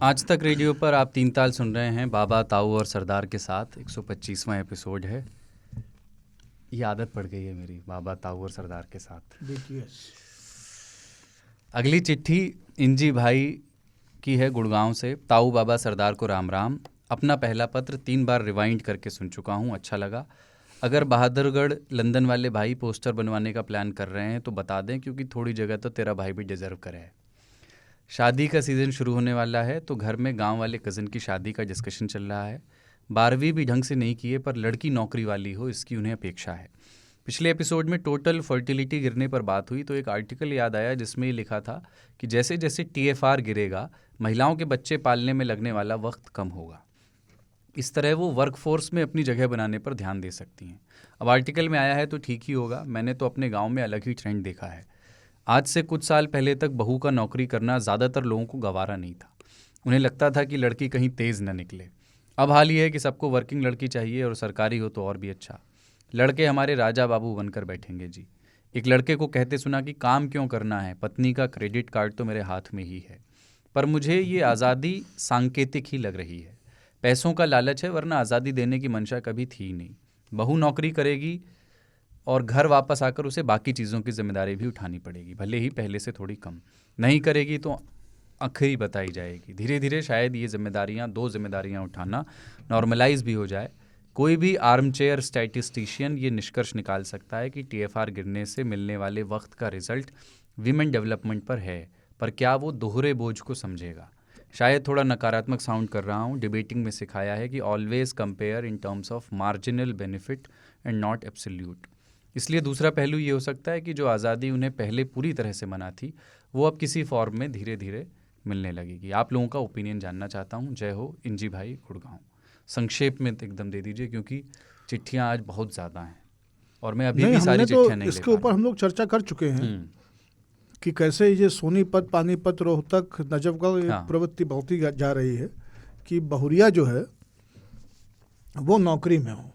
आज तक रेडियो पर आप तीन ताल सुन रहे हैं बाबा, ताऊ और सरदार के साथ। 125वां एपिसोड है। ये आदत पड़ गई है मेरी, बाबा, ताऊ और सरदार के साथ। अगली चिट्ठी इंजी भाई की है गुड़गांव से। ताऊ, बाबा, सरदार को राम राम। अपना पहला पत्र 3 बार रिवाइंड करके सुन चुका हूँ, अच्छा लगा। अगर बहादुरगढ़ लंदन वाले भाई पोस्टर बनवाने का प्लान कर रहे हैं तो बता दें, क्योंकि थोड़ी जगह तो तेरा भाई भी डिजर्व करे। शादी का सीज़न शुरू होने वाला है तो घर में गांव वाले कज़न की शादी का डिस्कशन चल रहा है। 12वीं भी ढंग से नहीं किए, पर लड़की नौकरी वाली हो इसकी उन्हें अपेक्षा है। पिछले एपिसोड में टोटल फर्टिलिटी गिरने पर बात हुई तो एक आर्टिकल याद आया जिसमें ये लिखा था कि जैसे जैसे TFR गिरेगा, महिलाओं के बच्चे पालने में लगने वाला वक्त कम होगा। इस तरह वो वर्कफोर्स में अपनी जगह बनाने पर ध्यान दे सकती हैं। अब आर्टिकल में आया है तो ठीक ही होगा। मैंने तो अपने गाँव में अलग ही ट्रेंड देखा है। आज से कुछ साल पहले तक बहू का नौकरी करना ज़्यादातर लोगों को गवारा नहीं था। उन्हें लगता था कि लड़की कहीं तेज़ न निकले। अब हाल ये है कि सबको वर्किंग लड़की चाहिए, और सरकारी हो तो और भी अच्छा। लड़के हमारे राजा बाबू बनकर बैठेंगे जी। एक लड़के को कहते सुना कि काम क्यों करना है, पत्नी का क्रेडिट कार्ड तो मेरे हाथ में ही है। पर मुझे ये आज़ादी सांकेतिक ही लग रही है। पैसों का लालच है, वरना आज़ादी देने की मंशा कभी थी नहीं। बहू नौकरी करेगी और घर वापस आकर उसे बाकी चीज़ों की जिम्मेदारी भी उठानी पड़ेगी, भले ही पहले से थोड़ी कम। नहीं करेगी तो आखिरी बताई जाएगी। धीरे धीरे शायद ये जिम्मेदारियां, 2 जिम्मेदारियां उठाना नॉर्मलाइज भी हो जाए। कोई भी आर्म चेयर स्टैटिस्टिशियन ये निष्कर्ष निकाल सकता है कि TFR गिरने से मिलने वाले वक्त का रिजल्ट विमेन डेवलपमेंट पर है, पर क्या वो दोहरे बोझ को समझेगा? शायद थोड़ा नकारात्मक साउंड कर रहा हूँ। डिबेटिंग में सिखाया है कि always compare in terms of marginal benefit and not absolute. इसलिए दूसरा पहलू ये हो सकता है कि जो आज़ादी उन्हें पहले पूरी तरह से मना थी, वो अब किसी फॉर्म में धीरे धीरे मिलने लगेगी। आप लोगों का ओपिनियन जानना चाहता हूँ। जय हो इंजी भाई, गुड़गांव। संक्षेप में एकदम दे दीजिए, क्योंकि चिट्ठियाँ आज बहुत ज़्यादा हैं और मैं अभी भी सारी चिट्ठियाँ नहीं ले पा इसके ऊपर हम लोग चर्चा कर चुके हैं कि कैसे ये सोनीपत, पानीपत, रोहतक, नजफगढ़ प्रवृत्ति बढ़ती जा रही है कि बहुरिया जो है वो नौकरी में हो।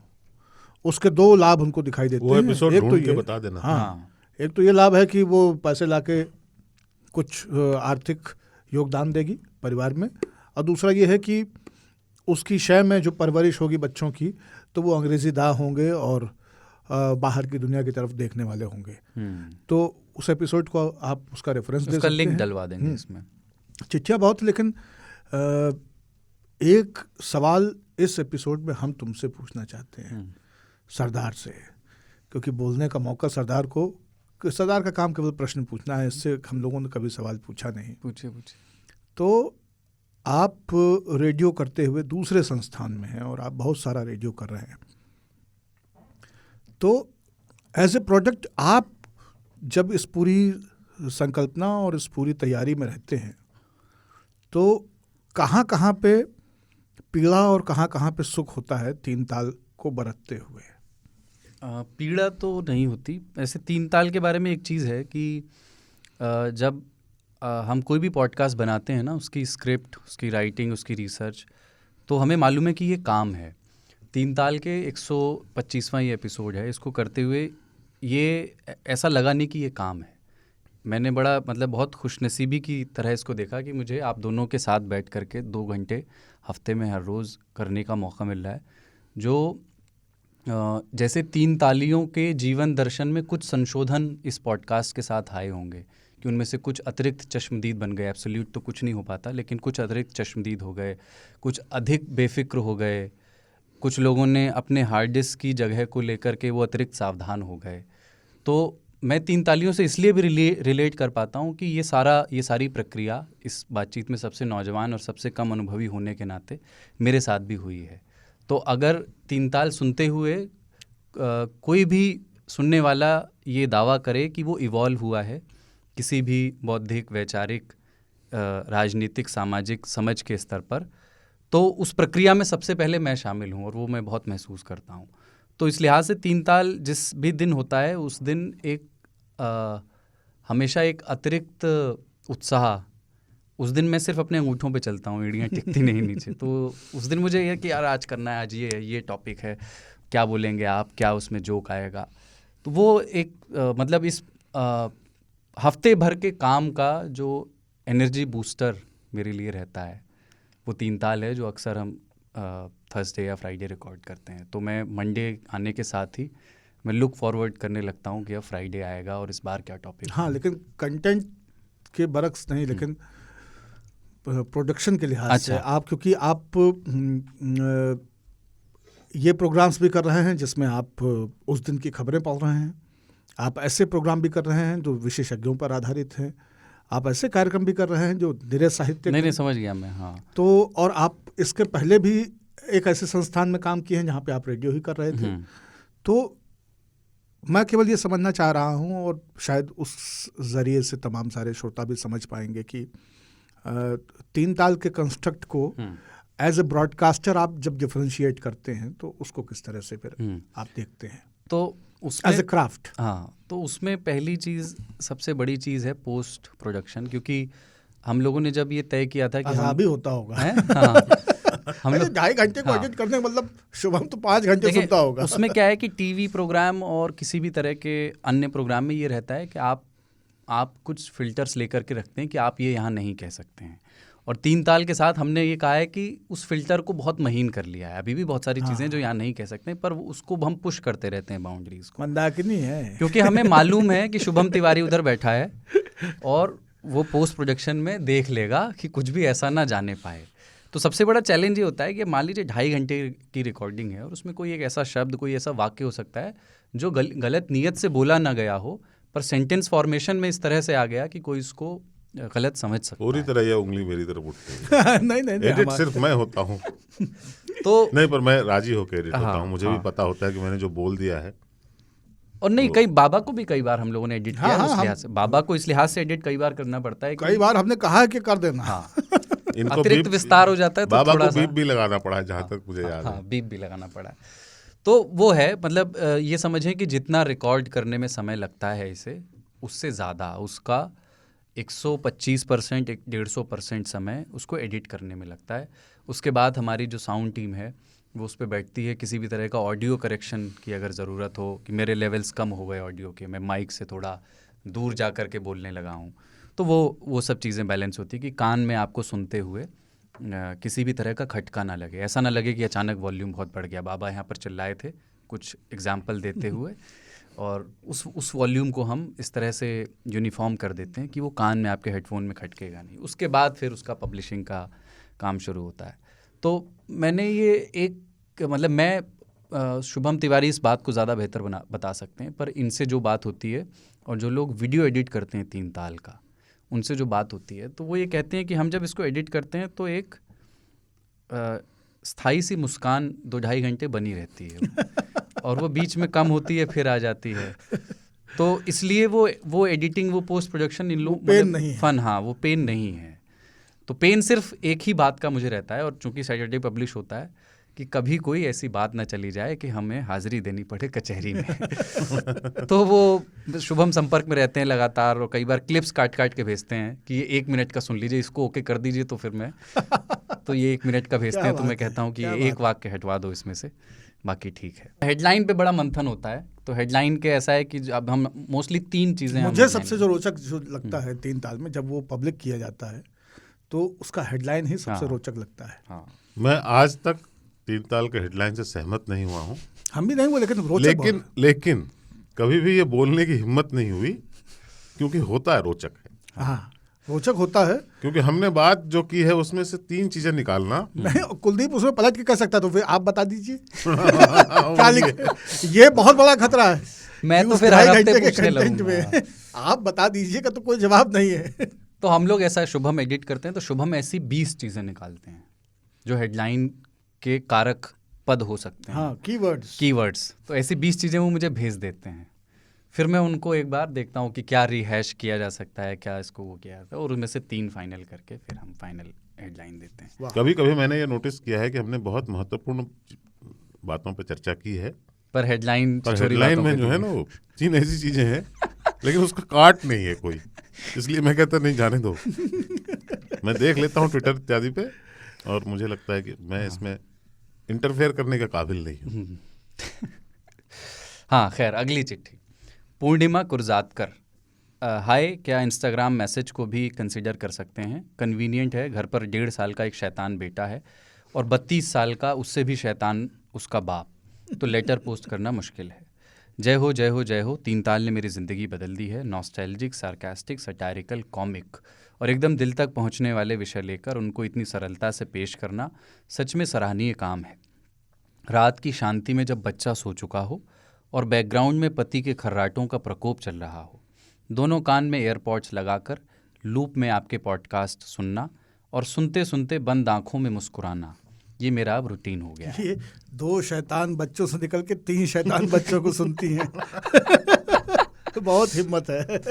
उसके 2 लाभ उनको दिखाई देते हैं। एक तो ये बता देना। हाँ, एक तो ये लाभ है कि वो पैसे लाके कुछ आर्थिक योगदान देगी परिवार में, और दूसरा ये है कि उसकी शय में जो परवरिश होगी बच्चों की, तो वो अंग्रेजी दाँ होंगे और बाहर की दुनिया की तरफ देखने वाले होंगे। तो उस एपिसोड को आप उसका रेफरेंस दे सकते हैं, लिंक डलवा देंगे इसमें। चिट्ठियाँ बहुत, लेकिन एक सवाल इस एपिसोड में हम तुमसे पूछना चाहते हैं सरदार से, क्योंकि बोलने का मौका सरदार का काम केवल प्रश्न पूछना है। इससे हम लोगों ने कभी सवाल पूछा नहीं। पूछे। तो आप रेडियो करते हुए दूसरे संस्थान में हैं और आप बहुत सारा रेडियो कर रहे हैं, तो एज ए प्रोडक्ट आप जब इस पूरी संकल्पना और इस पूरी तैयारी में रहते हैं, तो कहाँ कहाँ पे पीड़ा और कहाँ कहाँ पे सुख होता है 3 ताल को बरतते हुए? पीड़ा तो नहीं होती। ऐसे 3 ताल के बारे में एक चीज़ है कि जब हम कोई भी पॉडकास्ट बनाते हैं ना, उसकी स्क्रिप्ट, उसकी राइटिंग, उसकी रिसर्च, तो हमें मालूम है कि ये काम है। 3 ताल के 125वां ये एपिसोड है। इसको करते हुए ये ऐसा लगा नहीं कि ये काम है। मैंने बड़ा बहुत खुशनसीबी की तरह इसको देखा कि मुझे आप दोनों के साथ बैठ करके 2 घंटे हफ्ते में हर रोज़ करने का मौका मिल रहा है, जो जैसे 3 तालियों के जीवन दर्शन में कुछ संशोधन इस पॉडकास्ट के साथ आए होंगे कि उनमें से कुछ अतिरिक्त चश्मदीद बन गए। एब्सोल्यूट तो कुछ नहीं हो पाता, लेकिन कुछ अतिरिक्त चश्मदीद हो गए, कुछ अधिक बेफिक्र हो गए, कुछ लोगों ने अपने हार्ड डिस्क की जगह को लेकर के वो अतिरिक्त सावधान हो गए। तो मैं 3 तालियों से इसलिए भी रिलेट कर पाता हूँ कि ये सारी प्रक्रिया इस बातचीत में सबसे नौजवान और सबसे कम अनुभवी होने के नाते मेरे साथ भी हुई है। तो अगर 3 ताल सुनते हुए कोई भी सुनने वाला ये दावा करे कि वो इवॉल्व हुआ है किसी भी बौद्धिक, वैचारिक, राजनीतिक, सामाजिक समझ के स्तर पर, तो उस प्रक्रिया में सबसे पहले मैं शामिल हूँ और वो मैं बहुत महसूस करता हूँ। तो इस लिहाज से 3 ताल जिस भी दिन होता है उस दिन एक हमेशा एक अतिरिक्त उत्साह, उस दिन मैं सिर्फ अपने अंगूठों पे चलता हूँ, एड़ियाँ टिकती नहीं नीचे। तो उस दिन मुझे यह कि यार आज करना है, आज ये टॉपिक है, क्या बोलेंगे आप, क्या उसमें जोक आएगा। तो वो एक इस हफ्ते भर के काम का जो एनर्जी बूस्टर मेरे लिए रहता है, वो 3 ताल है जो अक्सर हम थर्सडे या फ्राइडे रिकॉर्ड करते हैं। तो मैं मंडे आने के साथ ही मैं लुक फॉरवर्ड करने लगता हूँ कि अब फ्राइडे आएगा और इस बार क्या टॉपिक। हाँ, लेकिन कंटेंट के बरक्स नहीं, लेकिन प्रोडक्शन के लिहाज से आप, क्योंकि आप ये प्रोग्राम्स भी कर रहे हैं जिसमें आप उस दिन की खबरें पढ़ रहे हैं, आप ऐसे प्रोग्राम भी कर रहे हैं जो विशेषज्ञों पर आधारित हैं, आप ऐसे कार्यक्रम भी कर रहे हैं जो निरह साहित्य। नहीं समझ गया मैं। हाँ, तो और आप इसके पहले भी एक ऐसे संस्थान में काम किए हैं जहाँ पे आप रेडियो ही कर रहे थे। तो मैं केवल ये समझना चाह रहा हूँ, और शायद उस जरिए से तमाम सारे श्रोता भी समझ पाएंगे कि 3 ताल के कंस्ट्रक्ट को एज ए ब्रॉडकास्टर आप जब डिफरेंशिएट करते हैं तो उसको किस तरह से फिर आप देखते हैं, तो उसमें एज ए क्राफ्ट। हाँ, तो उसमें पहली चीज़, सबसे बड़ी चीज़ है पोस्ट प्रोडक्शन, क्योंकि हम लोगों ने जब ये तय किया था कि हम भी होता होगा हम लोग 2.5 घंटे को एडिट करने, मतलब शुभम तो 5 घंटे सुनता होगा। उसमें क्या है कि टीवी प्रोग्राम और किसी भी तरह के अन्य प्रोग्राम में ये रहता है कि आप कुछ फिल्टर्स लेकर के रखते हैं कि आप ये यहाँ नहीं कह सकते हैं। और 3 ताल के साथ हमने ये कहा है कि उस फिल्टर को बहुत महीन कर लिया है। अभी भी बहुत सारी चीज़ें जो यहाँ नहीं कह सकते, पर उसको हम पुश करते रहते हैं बाउंड्रीज को। मंदाकिनी है, क्योंकि हमें मालूम है कि शुभम तिवारी उधर बैठा है और वो पोस्ट प्रोडक्शन में देख लेगा कि कुछ भी ऐसा ना जाने पाए। तो सबसे बड़ा चैलेंज ये होता है कि मान लीजिए 2.5 घंटे की रिकॉर्डिंग है और उसमें कोई एक ऐसा शब्द, कोई ऐसा वाक्य हो सकता है जो गलत नीयत से बोला ना गया हो, पर सेंटेंस फॉर्मेशन में इस तरह से आ गया कि कोई इसको गलत समझ सकता पूरी है। तरह यह उंगली मेरी तरफ उठती है। नहीं एडिट सिर्फ मैं होता हूँ तो नहीं, पर मैं राजी होकर एडिट होता हूँ। मुझे भी पता होता है कि मैंने जो बोल दिया है। और नहीं, कई बाबा को भी कई बार हम लोगों ने एडिट किया उस लिहाज से। बाबा को इस लिहाज से एडिट कई बार करना पड़ता है, कई बार हमने कहा है कि कर देना। हाँ, इनको अतिरिक्त विस्तार हो जाता है तो बाबा थोड़ा को बीप भी लगाना पड़ा है, जहाँ तक मुझे याद है। बीप भी लगाना पड़ा। तो वो है, मतलब ये समझें कि जितना रिकॉर्ड करने में समय लगता है इसे, उससे ज़्यादा उसका 125%, 150% समय उसको एडिट करने में लगता है। उसके बाद हमारी जो साउंड टीम है वो उस पर बैठती है। किसी भी तरह का ऑडियो करेक्शन की अगर ज़रूरत हो कि मेरे लेवल्स कम हो गए ऑडियो के, मैं माइक से थोड़ा दूर जा कर के बोलने लगा हूँ, तो वो सब चीज़ें बैलेंस होती है कि कान में आपको सुनते हुए किसी भी तरह का खटका ना लगे। ऐसा ना लगे कि अचानक वॉल्यूम बहुत बढ़ गया। बाबा यहाँ पर चिल्लाए थे कुछ एग्जाम्पल देते हुए, और उस वॉल्यूम को हम इस तरह से यूनिफॉर्म कर देते हैं कि वो कान में आपके हेडफोन में खटकेगा नहीं। उसके बाद फिर उसका पब्लिशिंग का काम शुरू होता है। तो मैंने ये एक, मतलब मैं शुभम तिवारी इस बात को ज़्यादा बेहतर बता सकते हैं, पर इनसे जो बात होती है और जो लोग वीडियो एडिट करते हैं 3 ताल का, उनसे जो बात होती है, तो वो ये कहते हैं कि हम जब इसको एडिट करते हैं तो एक स्थायी सी मुस्कान 2-2.5 घंटे बनी रहती है और वो बीच में कम होती है, फिर आ जाती है। तो इसलिए वो एडिटिंग, वो पोस्ट प्रोडक्शन इन लोग पेन नहीं है। फन, हाँ, वो पेन नहीं है। तो पेन सिर्फ एक ही बात का मुझे रहता है, और चूंकि सैटरडे पब्लिश होता है, कि कभी कोई ऐसी बात ना चली जाए कि हमें हाजिरी देनी पड़े कचहरी में। तो वो शुभम संपर्क में रहते हैं लगातार, और कई बार क्लिप्स काट के भेजते हैं कि ये 1 मिनट का सुन लीजिए, इसको ओके कर दीजिए, तो फिर मैं तो ये 1 मिनट का भेजते हैं, तो मैं कहता हूँ कि ये एक वाक्य हटवा दो इसमें से, बाकी ठीक है। हेडलाइन पे बड़ा मंथन होता है। तो हेडलाइन के ऐसा है कि अब हम मोस्टली 3 चीज़ें, मुझे सबसे जो रोचक जो लगता है 3 ताल में, जब वो पब्लिक किया जाता है तो उसका हेडलाइन ही सबसे रोचक लगता है। हाँ, मैं आज तक 3 ताल के हेडलाइन से सहमत नहीं हुआ हूँ। हम भी नहीं हुए, लेकिन रोचक लेकिन कभी भी ये बोलने की हिम्मत नहीं हुई, क्योंकि होता है रोचक है। हाँ, रोचक होता है, क्योंकि हमने बात जो की है उसमें से 3 चीजें निकालना। नहीं, कुलदीप उसमें पलट के कह सकता, तो फिर आप बता दीजिए क्या लिखे। ये बहुत बड़ा खतरा है। मैं तो फिर हर हफ्ते पूछने लगूंगा, आप बता दीजिएगा तो कोई जवाब नहीं है। तो हम लोग ऐसा शुभम एडिट करते हैं, तो शुभम ऐसी 20 चीज़ें निकालते हैं जो हेडलाइन के कारक पद हो सकते हैं। हाँ, कीवर्ड्स। तो ऐसी 20 चीज़ें वो मुझे भेज देते हैं। फिर मैं उनको एक बार देखता हूँ कि क्या रिहैश किया जा सकता है, क्या इसको वो किया जाता है, और उनमें से 3 फाइनल करके फिर हम फाइनल हेडलाइन देते हैं। कभी कभी मैंने ये नोटिस किया है कि हमने बहुत महत्वपूर्ण बातों पर चर्चा की है, पर हेडलाइन में जो है ना वो 3 ऐसी चीजें हैं, लेकिन उसका काट नहीं है कोई, इसलिए मैं कहता नहीं, जाने दो। मैं देख लेता हूँ ट्विटर इत्यादि पे, और मुझे लगता है कि मैं इसमें इंटरफेयर करने के काबिल नहीं हूँ। हाँ, खैर, अगली चिट्ठी। पूर्णिमा कुरजातकर हाय, क्या इंस्टाग्राम मैसेज को भी कंसिडर कर सकते हैं? कन्वीनियंट है, घर पर 1.5 साल का एक शैतान बेटा है और 32 साल का उससे भी शैतान उसका बाप, तो लेटर पोस्ट करना मुश्किल है। जय हो जय हो जय हो, 3 ताल ने मेरी ज़िंदगी बदल दी है। नॉस्टैल्जिक, सार्कास्टिक, सटायरिकल, कॉमिक और एकदम दिल तक पहुंचने वाले विषय लेकर उनको इतनी सरलता से पेश करना सच में सराहनीय काम है। रात की शांति में जब बच्चा सो चुका हो और बैकग्राउंड में पति के खर्राटों का प्रकोप चल रहा हो, दोनों कान में एयरपॉड्स लगाकर लूप में आपके पॉडकास्ट सुनना और सुनते सुनते बंद आंखों में मुस्कुराना, ये मेरा अब रूटीन हो गया है। ये 2 शैतान बच्चों से निकल के 3 शैतान बच्चों को सुनती हैं। बहुत हिम्मत है।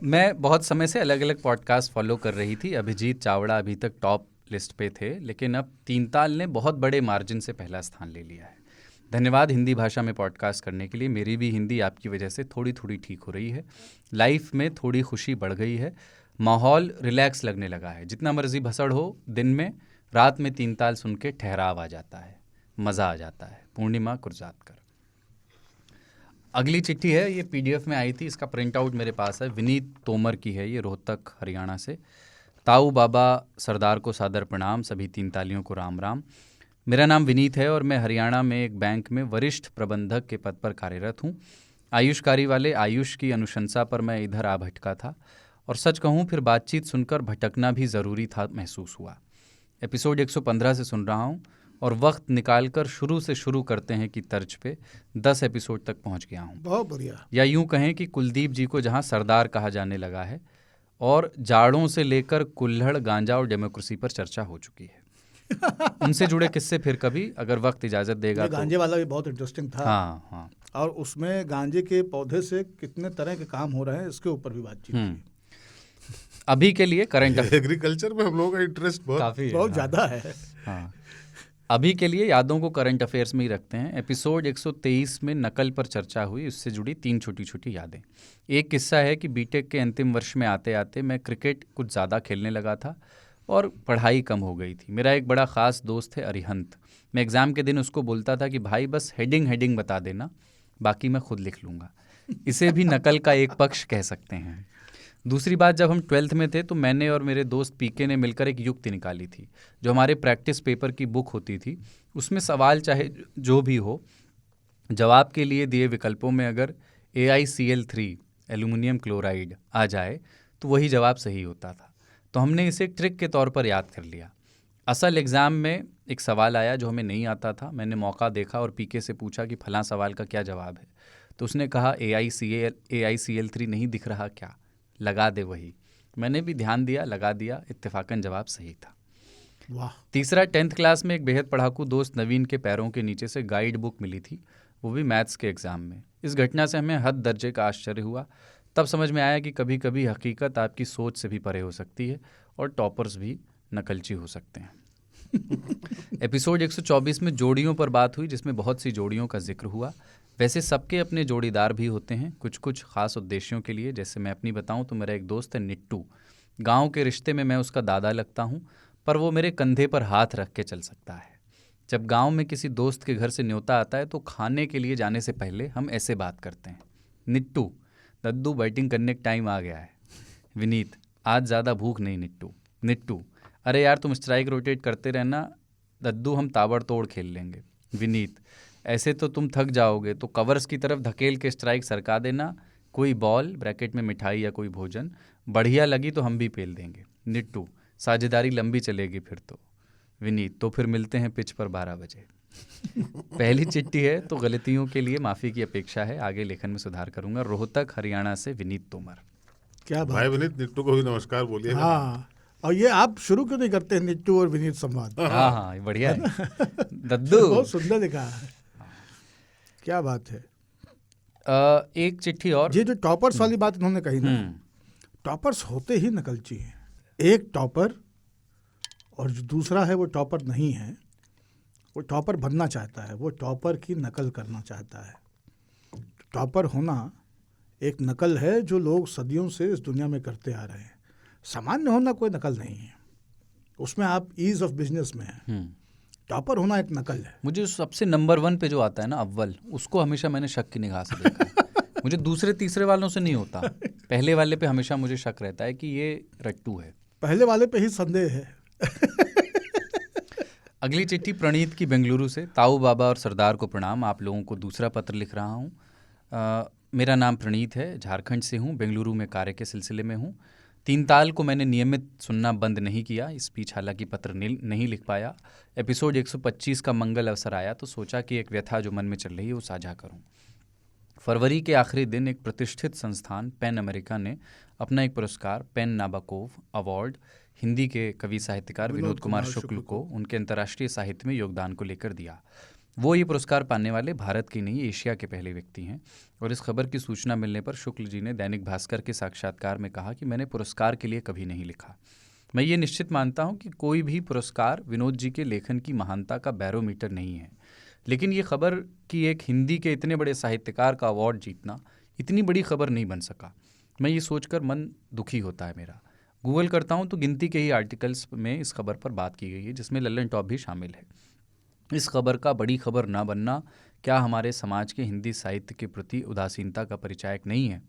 मैं बहुत समय से अलग अलग पॉडकास्ट फॉलो कर रही थी। अभिजीत चावड़ा अभी तक टॉप लिस्ट पे थे, लेकिन अब 3 ताल ने बहुत बड़े मार्जिन से पहला स्थान ले लिया है। धन्यवाद हिंदी भाषा में पॉडकास्ट करने के लिए। मेरी भी हिंदी आपकी वजह से थोड़ी थोड़ी ठीक हो रही है। लाइफ में थोड़ी खुशी बढ़ गई है। माहौल रिलैक्स लगने लगा है। जितना मर्जी भसड़ हो दिन में, रात में 3 ताल सुन के ठहराव आ जाता है, मज़ा आ जाता है। पूर्णिमा कुरजातकर। अगली चिट्ठी है, ये PDF में आई थी, इसका प्रिंट आउट मेरे पास है। विनीत तोमर की है, ये रोहतक हरियाणा से। ताऊ बाबा सरदार को सादर प्रणाम, सभी 3 तालियों को राम राम। मेरा नाम विनीत है और मैं हरियाणा में एक बैंक में वरिष्ठ प्रबंधक के पद पर कार्यरत हूँ। आयुष्कारी वाले आयुष की अनुशंसा पर मैं इधर आ भटका था और सच कहूँ फिर बातचीत सुनकर भटकना भी ज़रूरी था महसूस हुआ। एपिसोड 115 से सुन रहा हूँ और वक्त निकाल कर शुरू से शुरू करते हैं कि तर्ज पे 10 एपिसोड तक पहुँच गया हूँ। बहुत बढ़िया। या यूँ कहें कि कुलदीप जी को जहाँ सरदार कहा जाने लगा है और जाड़ों से लेकर कुल्हड़, गांजा और डेमोक्रेसी पर चर्चा हो चुकी है। उनसे जुड़े किस्से फिर कभी अगर वक्त इजाज़त देगा ये तो। गांजे वाला भी बहुत इंटरेस्टिंग था। हाँ हाँ। और उसमें गांजे के पौधे से कितने तरह के काम हो रहे हैं इसके ऊपर भी बातचीत की। अभी के लिए करंट एग्रीकल्चर में हम लोगों का इंटरेस्ट काफ़ी है। बहुत ज़्यादा है। हाँ, अभी के लिए यादों को करंट अफेयर्स में ही रखते हैं। एपिसोड 123 में नकल पर चर्चा हुई, उससे जुड़ी 3 छोटी छोटी यादें। एक किस्सा है कि बीटेक के अंतिम वर्ष में आते आते मैं क्रिकेट कुछ ज़्यादा खेलने लगा था और पढ़ाई कम हो गई थी। मेरा एक बड़ा ख़ास दोस्त है अरिहंत। मैं एग्ज़ाम के दिन उसको बोलता था कि भाई बस हेडिंग बता देना, बाकी मैं खुद लिख लूँगा। इसे भी नकल का एक पक्ष कह सकते हैं। दूसरी बात, जब हम 12th में थे तो मैंने और मेरे दोस्त पीके ने मिलकर एक युक्ति निकाली थी। जो हमारे प्रैक्टिस पेपर की बुक होती थी उसमें सवाल चाहे जो भी हो, जवाब के लिए दिए विकल्पों में अगर AiCl3 एल्यूमिनियम क्लोराइड आ जाए तो वही जवाब सही होता था। तो हमने इसे एक ट्रिक के तौर पर याद कर लिया। असल एग्ज़ाम में एक सवाल आया जो हमें नहीं आता था। मैंने मौका देखा और पीके से पूछा कि फलां सवाल का क्या जवाब है, तो उसने कहा AiCl3 नहीं दिख रहा क्या, लगा दे वही। मैंने भी ध्यान दिया, लगा दिया, इत्तेफाकन जवाब सही था। वाह। तीसरा, 10th क्लास में एक बेहद पढ़ाकू दोस्त नवीन के पैरों के नीचे से गाइड बुक मिली थी, वो भी मैथ्स के एग्ज़ाम में। इस घटना से हमें हद दर्जे का आश्चर्य हुआ। तब समझ में आया कि कभी कभी हकीकत आपकी सोच से भी परे हो सकती है और टॉपर्स भी नकलची हो सकते हैं। एपिसोड 124 में जोड़ियों पर बात हुई, जिसमें बहुत सी जोड़ियों का जिक्र हुआ। वैसे सबके अपने जोड़ीदार भी होते हैं, कुछ कुछ ख़ास उद्देश्यों के लिए। जैसे मैं अपनी बताऊं तो मेरा एक दोस्त है निट्टू। गांव के रिश्ते में मैं उसका दादा लगता हूं, पर वो मेरे कंधे पर हाथ रख के चल सकता है। जब गांव में किसी दोस्त के घर से न्योता आता है तो खाने के लिए जाने से पहले हम ऐसे बात करते हैं, निट्टू दद्दू बैटिंग करने का टाइम आ गया है। विनीत, आज ज़्यादा भूख नहीं निट्टू। निट्टू, अरे यार तुम स्ट्राइक रोटेट करते रहना, दद्दू हम ताबड़तोड़ खेल लेंगे। विनीत, ऐसे तो तुम थक जाओगे तो कवर्स की तरफ धकेल के स्ट्राइक सरका देना, कोई बॉल ब्रैकेट में मिठाई या कोई भोजन बढ़िया लगी तो हम भी पेल देंगे। निट्टू, साझेदारी लंबी चलेगी फिर तो। विनीत, तो फिर मिलते हैं पिच पर 12 बजे। पहली चिट्ठी है तो गलतियों के लिए माफ़ी की अपेक्षा है, आगे लेखन में सुधार करूंगा। रोहतक हरियाणा से विनीत तोमर। क्या भाई विनीत, निट्टू को भी नमस्कार बोलिए। हाँ, और ये आप शुरू क्यों नहीं करते हैं निट्टू और विनीत संवाद? हाँ हाँ, बढ़िया है दद्दू, बहुत सुंदर लिखा है। क्या बात है। एक चिट्ठी और। ये जो टॉपर्स वाली बात इन्होंने कही ना, टॉपर्स होते ही नकलची हैं। एक टॉपर और जो दूसरा है वो टॉपर नहीं है, वो टॉपर बनना चाहता है, वो टॉपर की नकल करना चाहता है। टॉपर होना एक नकल है जो लोग सदियों से इस दुनिया में करते आ रहे हैं। सामान्य होना कोई नकल नहीं है, उसमें आप ईज ऑफ बिजनेस में हैं। टॉपर होना एक नकल है। मुझे सबसे नंबर 1 पे जो आता है ना अव्वल, उसको हमेशा मैंने शक की निगाह से देखा है। मुझे दूसरे तीसरे वालों से नहीं होता, पहले वाले पे हमेशा मुझे शक रहता है कि ये रट्टू है। पहले वाले पे ही संदेह है। अगली चिट्ठी प्रणीत की बेंगलुरु से। ताऊ बाबा और सरदार को प्रणाम, आप लोगों को दूसरा पत्र लिख रहा हूँ। मेरा नाम प्रणीत है, झारखंड से हूँ, बेंगलुरु में कार्य के सिलसिले में हूँ। 3 ताल को मैंने नियमित सुनना बंद नहीं किया, इस बीच हालांकि पत्र नहीं लिख पाया। एपिसोड 125 का मंगल अवसर आया तो सोचा कि एक व्यथा जो मन में चल रही है वो साझा करूं। फरवरी के आखिरी दिन एक प्रतिष्ठित संस्थान पैन अमेरिका ने अपना एक पुरस्कार पेन नाबाकोव अवार्ड हिंदी के कवि साहित्यकार विनोद कुमार शुक्ल को उनके अंतर्राष्ट्रीय साहित्य में योगदान को लेकर दिया। वो ये पुरस्कार पाने वाले भारत के नहीं एशिया के पहले व्यक्ति हैं। और इस खबर की सूचना मिलने पर शुक्ल जी ने दैनिक भास्कर के साक्षात्कार में कहा कि मैंने पुरस्कार के लिए कभी नहीं लिखा। मैं ये निश्चित मानता हूँ कि कोई भी पुरस्कार विनोद जी के लेखन की महानता का बैरोमीटर नहीं है, लेकिन ये खबर कि एक हिंदी के इतने बड़े साहित्यकार का अवार्ड जीतना इतनी बड़ी खबर नहीं बन सका। मैं ये सोचकर मन दुखी होता है मेरा। गूगल करता हूँ तो गिनती के ही आर्टिकल्स में इस खबर पर बात की गई है, जिसमें लल्लन टॉप भी शामिल है। इस खबर का बड़ी खबर ना बनना क्या हमारे समाज के हिंदी साहित्य के प्रति उदासीनता का परिचायक नहीं है?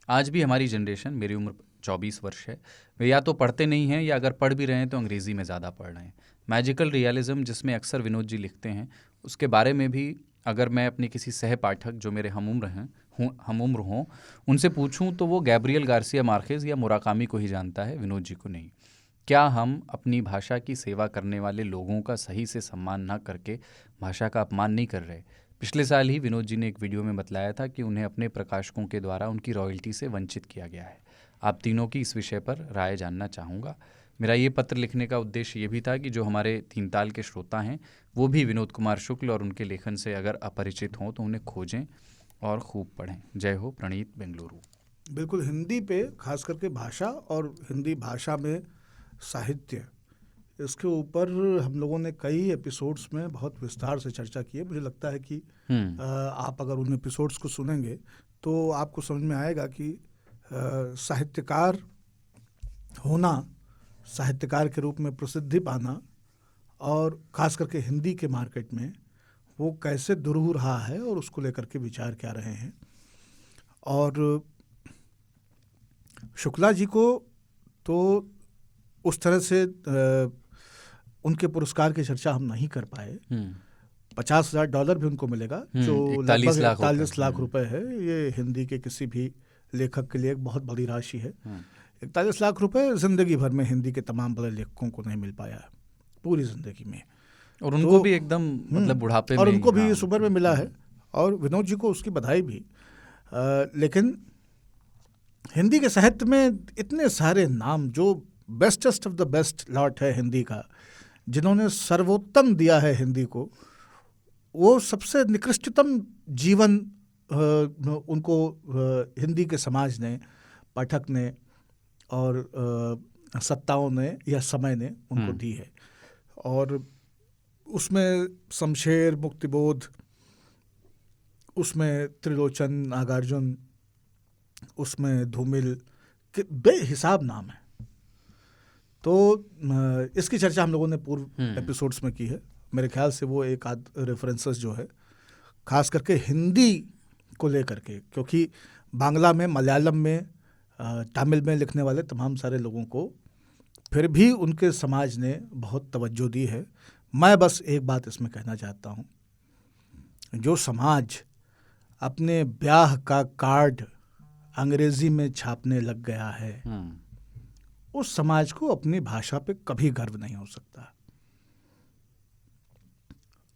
आज भी हमारी जनरेशन, मेरी उम्र 24 वर्ष है, वे या तो पढ़ते नहीं हैं या अगर पढ़ भी रहे हैं तो अंग्रेज़ी में ज़्यादा पढ़ रहे हैं। मैजिकल रियलिज्म जिसमें अक्सर विनोद जी लिखते हैं, उसके बारे में भी अगर मैं अपने किसी सह पाठक जो मेरे हमउम्र हों उनसे पूछूं तो वो गैब्रियल गार्सिया मार्केज या मुराकामी को ही जानता है, विनोद जी को नहीं। क्या हम अपनी भाषा की सेवा करने वाले लोगों का सही से सम्मान ना करके भाषा का अपमान नहीं कर रहे? पिछले साल ही विनोद जी ने एक वीडियो में बतलाया था कि उन्हें अपने प्रकाशकों के द्वारा उनकी रॉयल्टी से वंचित किया गया है। आप तीनों की इस विषय पर राय जानना चाहूँगा। मेरा ये पत्र लिखने का उद्देश्य ये भी था कि जो हमारे 3 ताल के श्रोता हैं वो भी विनोद कुमार शुक्ल और उनके लेखन से अगर अपरिचित हों तो उन्हें खोजें और खूब पढ़ें। जय हो, प्रणीत, बेंगलुरु। बिल्कुल, हिंदी पे खास करके भाषा और हिंदी भाषा में साहित्य, इसके ऊपर हम लोगों ने कई एपिसोड्स में बहुत विस्तार से चर्चा की है। मुझे लगता है कि आप अगर उन एपिसोड्स को सुनेंगे तो आपको समझ में आएगा कि साहित्यकार होना, साहित्यकार के रूप में प्रसिद्धि पाना और ख़ास करके हिंदी के मार्केट में वो कैसे दुरूह रहा है और उसको लेकर के विचार क्या रहे हैं। और शुक्ला जी को तो उस तरह से उनके पुरस्कार की चर्चा हम नहीं कर पाए। $50,000 भी उनको मिलेगा, जो लगभग 41 लाख रुपए है। ये हिंदी के किसी भी लेखक के लिए एक बहुत बड़ी राशि है। 41 लाख रुपए जिंदगी भर में हिंदी के तमाम बड़े लेखकों को नहीं मिल पाया पूरी जिंदगी में। और उनको भी एकदम मतलब बुढ़ापे में, और उनको भी इस उम्र में मिला है, और विनोद जी को उसकी बधाई भी। लेकिन हिंदी के साहित्य में इतने सारे नाम, जो bestest of the best lot है हिंदी का, जिन्होंने सर्वोत्तम दिया है हिंदी को, वो सबसे निकृष्टतम जीवन उनको हिंदी के समाज ने, पाठक ने और सत्ताओं ने या समय ने उनको दी है। और उसमें शमशेर, मुक्तिबोध, उसमें त्रिलोचन, नागार्जुन, उसमें धूमिल के बेहिसाब नाम है। तो इसकी चर्चा हम लोगों ने पूर्व एपिसोड्स में की है। मेरे ख्याल से वो एक आध रेफरेंसेस जो है खास करके हिंदी को लेकर के, क्योंकि बांग्ला में, मलयालम में, तमिल में लिखने वाले तमाम सारे लोगों को फिर भी उनके समाज ने बहुत तवज्जो दी है। मैं बस एक बात इसमें कहना चाहता हूँ, जो समाज अपने ब्याह का कार्ड अंग्रेजी में छापने लग गया है, उस समाज को अपनी भाषा पे कभी गर्व नहीं हो सकता।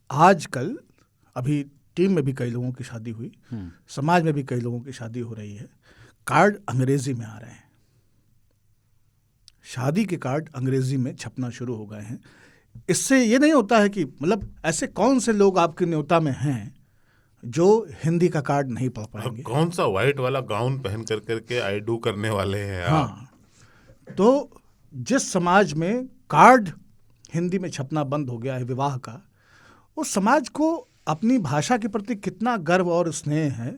आजकल अभी टीम में भी कई लोगों की शादी हुई, समाज में भी कई लोगों की शादी हो रही है, कार्ड अंग्रेजी में आ रहे हैं, शादी के कार्ड अंग्रेजी में छपना शुरू हो गए हैं। इससे ये नहीं होता है कि मतलब ऐसे कौन से लोग आपके न्योता में हैं जो हिंदी का कार्ड नहीं पढ़ पाएंगे। कौन सा व्हाइट वाला गाउन पहन कर करके आई डू करने वाले हैं। हाँ, तो जिस समाज में कार्ड हिंदी में छपना बंद हो गया है विवाह का, उस समाज को अपनी भाषा के प्रति कितना गर्व और स्नेह है,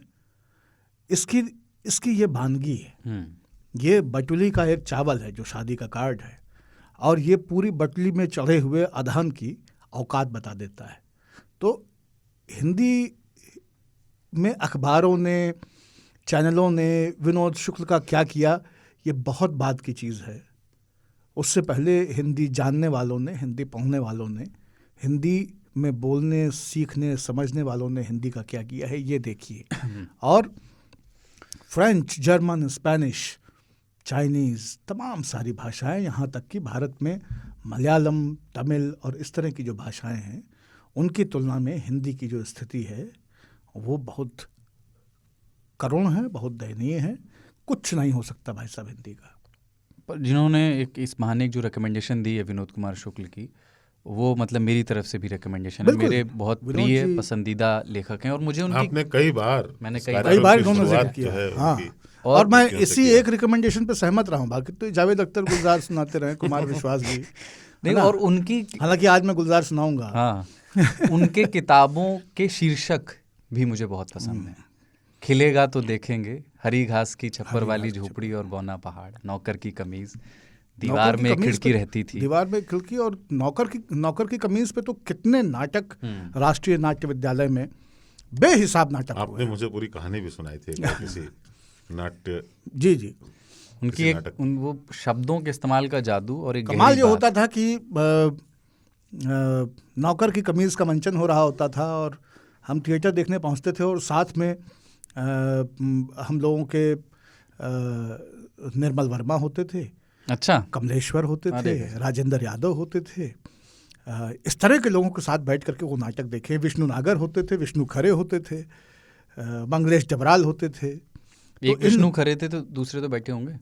इसकी ये भानगी है। ये बटुली का एक चावल है जो शादी का कार्ड है, और ये पूरी बटुली में चढ़े हुए अदहन की औकात बता देता है। तो हिंदी में अखबारों ने चैनलों ने विनोद शुक्ल का क्या किया, ये बहुत बात की चीज़ है। उससे पहले हिंदी जानने वालों ने, हिंदी पढ़ने वालों ने, हिंदी में बोलने, सीखने, समझने वालों ने हिंदी का क्या किया है, ये देखिए। और फ्रेंच, जर्मन, स्पेनिश, चाइनीज़, तमाम सारी भाषाएं, यहाँ तक कि भारत में मलयालम, तमिल और इस तरह की जो भाषाएं हैं, उनकी तुलना में हिंदी की जो स्थिति है वो बहुत करुण है, बहुत दयनीय है। कुछ नहीं हो सकता भाई साहब हिंदी का। पर जिन्होंने एक इस बहाने जो रिकमेंडेशन दी है विनोद कुमार शुक्ल की, वो मतलब मेरी तरफ से भी रिकमेंडेशन है। बिल्कुल। मेरे बहुत विनोद प्रिय जी- पसंदीदा लेखक हैं और मुझे उनकी आपने कई बार मैंने इस कई कार्यक्रम बार की इन्होंने जिक्र शुरुआत किया जो है हाँ। उनकी और मैं उनसे इसी किया। एक रिकमेंडेशन पे सहमत रहा हूँ। बाकी तो जावेद अख्तर, गुलजार सुनाते रहे, कुमार विश्वास भी, नहीं, है ना? और उनकी हालांकि आज मैं गुलजार सुनाऊंगा। हाँ उनके किताबों के शीर्षक भी मुझे बहुत पसंद है। खिलेगा तो देखेंगे, हरी घास की छप्पर वाली झोपड़ी और बौना पहाड़, नौकर की कमीज, दीवार नौकर की में एक कमीज खिड़की पे- रहती थी। दीवार में खिड़की, और नौकर की कमीज पे तो कितने नाटक राष्ट्रीय नाट्य विद्यालय में बेहिसाब नाटक हुए। आपने मुझे पूरी कहानी भी सुनाई थी एक बार किसी नाट्य जी जी। उनकी किसी एक नाटक वो शब्दों के इस्तेमाल का जादू और एक कमाल गहरी ये बात। होता था कि नौकर की कमीज का मंचन हो रहा होता था और हम थिएटर देखने पहुंचते थे, और साथ में हम लोगों के निर्मल वर्मा होते थे, अच्छा, कमलेश्वर होते थे, राजेंद्र यादव होते थे। इस तरह के लोगों के साथ बैठ करके वो नाटक देखे। विष्णु नागर होते थे, विष्णु खरे होते थे, मंगलेश डबराल होते थे। एक विष्णु खरे थे तो दूसरे तो बैठे होंगे।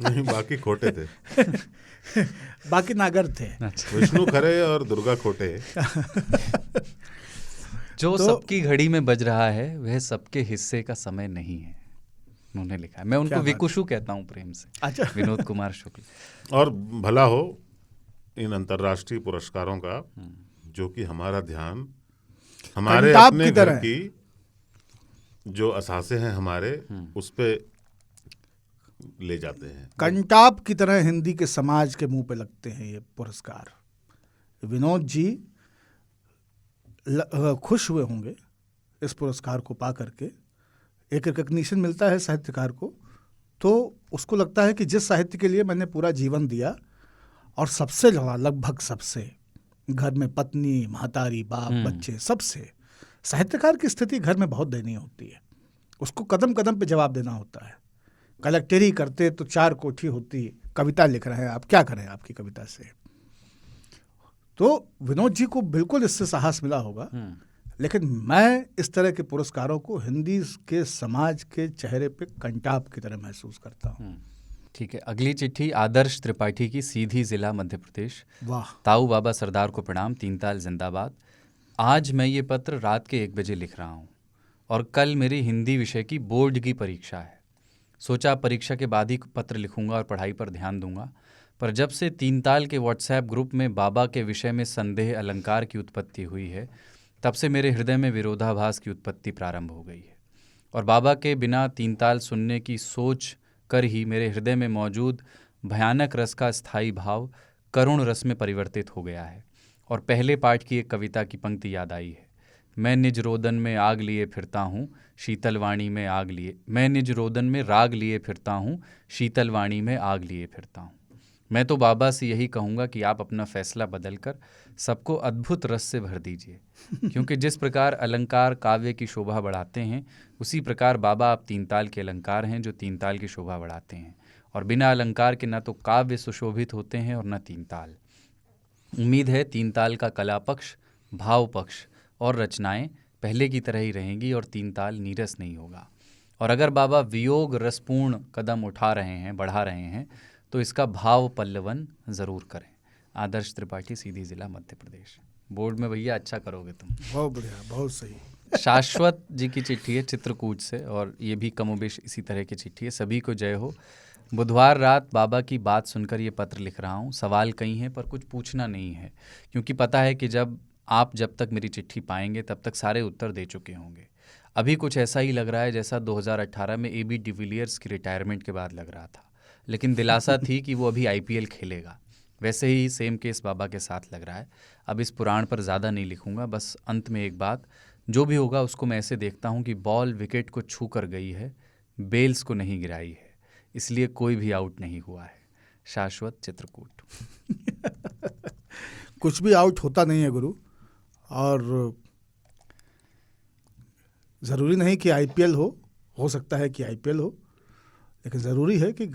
नहीं, बाकी खोटे थे। बाकी नागर थे। अच्छा। विष्णु खरे और दुर्गा खोटे। जो सबकी घड़ी में बज रहा है वह सबके हिस्से का समय नहीं है, उन्होंने लिखा है। मैं उनको विकुशु कहता हूँ प्रेम से। अच्छा। विनोद कुमार शुक्ल। और भला हो इन अंतर्राष्ट्रीय पुरस्कारों का, जो कि हमारा ध्यान हमारे कंटाप अपने की घर तरह। की जो असासे हैं हमारे, उस पे ले जाते हैं। कंटाप की तरह हिंदी के समाज के मुंह पे लगते हैं ये पुरस्कार। विनोद जी खुश हुए होंगे इस पुरस्कार को पा करके। एक रिकग्निशन मिलता है साहित्यकार को, तो उसको लगता है कि जिस साहित्य के लिए मैंने पूरा जीवन दिया और सबसे लड़ा, लगभग सबसे, घर में पत्नी, महतारी, बाप, बच्चे, सबसे। साहित्यकार की स्थिति घर में बहुत दयनीय होती है। उसको कदम कदम पे जवाब देना होता है। कलेक्टरी करते तो 4 कोठी होती, कविता लिख रहे हैं आप, क्या करें आपकी कविता से। तो विनोद जी को बिल्कुल इससे साहस मिला होगा। लेकिन मैं इस तरह के पुरस्कारों को हिंदी के समाज के चेहरे पे कंटाप की तरह महसूस करता हूँ। ठीक है, अगली चिट्ठी आदर्श त्रिपाठी की, सीधी जिला मध्य प्रदेश। वाह। ताऊ बाबा सरदार को प्रणाम, तीनताल जिंदाबाद। आज मैं ये पत्र रात के 1 बजे लिख रहा हूँ और कल मेरी हिंदी विषय की बोर्ड की परीक्षा है। सोचा परीक्षा के बाद ही पत्र लिखूंगा और पढ़ाई पर ध्यान दूंगा, पर जब से तीनताल के व्हाट्सएप ग्रुप में बाबा के विषय में संदेह अलंकार की उत्पत्ति हुई है, तब से मेरे हृदय में विरोधाभास की उत्पत्ति प्रारंभ हो गई है और बाबा के बिना तीनताल सुनने की सोच कर ही मेरे हृदय में मौजूद भयानक रस का स्थायी भाव करुण रस में परिवर्तित हो गया है। और पहले पाठ की एक कविता की पंक्ति याद आई है, मैं निज रोदन में आग लिए फिरता हूँ, शीतलवाणी में आग लिए, मैं निज रोदन में राग लिए फिरता हूँ, शीतलवाणी में आग लिए फिरता हूँ। मैं तो बाबा से यही कहूँगा कि आप अपना फैसला बदलकर सबको अद्भुत रस से भर दीजिए, क्योंकि जिस प्रकार अलंकार काव्य की शोभा बढ़ाते हैं, उसी प्रकार बाबा आप तीनताल के अलंकार हैं जो तीनताल की शोभा बढ़ाते हैं। और बिना अलंकार के न तो काव्य सुशोभित होते हैं और न तीनताल। उम्मीद है तीनताल का कला पक्ष, भाव पक्ष और रचनाएं पहले की तरह ही रहेंगी और तीनताल नीरस नहीं होगा। और अगर बाबा वियोग रसपूर्ण कदम उठा रहे हैं, बढ़ा रहे हैं, तो इसका भाव पल्लवन ज़रूर करें। आदर्श त्रिपाठी, सीधी जिला मध्य प्रदेश। बोर्ड में भैया अच्छा करोगे तुम। बहुत बढ़िया, बहुत सही। शाश्वत जी की चिट्ठी है चित्रकूट से और ये भी कमोबेश इसी तरह की चिट्ठी है। सभी को जय हो। बुधवार रात बाबा की बात सुनकर ये पत्र लिख रहा हूँ। सवाल कई हैं पर कुछ पूछना नहीं है, क्योंकि पता है कि जब तक मेरी चिट्ठी पाएंगे तब तक सारे उत्तर दे चुके होंगे। अभी कुछ ऐसा ही लग रहा है जैसा 2018 में AB डिविलियर्स की रिटायरमेंट के बाद लग रहा था, लेकिन दिलासा थी कि वो अभी IPL खेलेगा। वैसे ही सेम केस बाबा के साथ लग रहा है। अब इस पुराण पर ज़्यादा नहीं लिखूंगा, बस अंत में एक बात, जो भी होगा उसको मैं ऐसे देखता हूँ कि बॉल विकेट को छू कर गई है, बेल्स को नहीं गिराई है, इसलिए कोई भी आउट नहीं हुआ है। शाश्वत चित्रकूट। कुछ भी आउट होता नहीं है गुरु, और ज़रूरी नहीं कि आईपीएल हो सकता है कि आईपीएल हो, लेकिन ज़रूरी है कि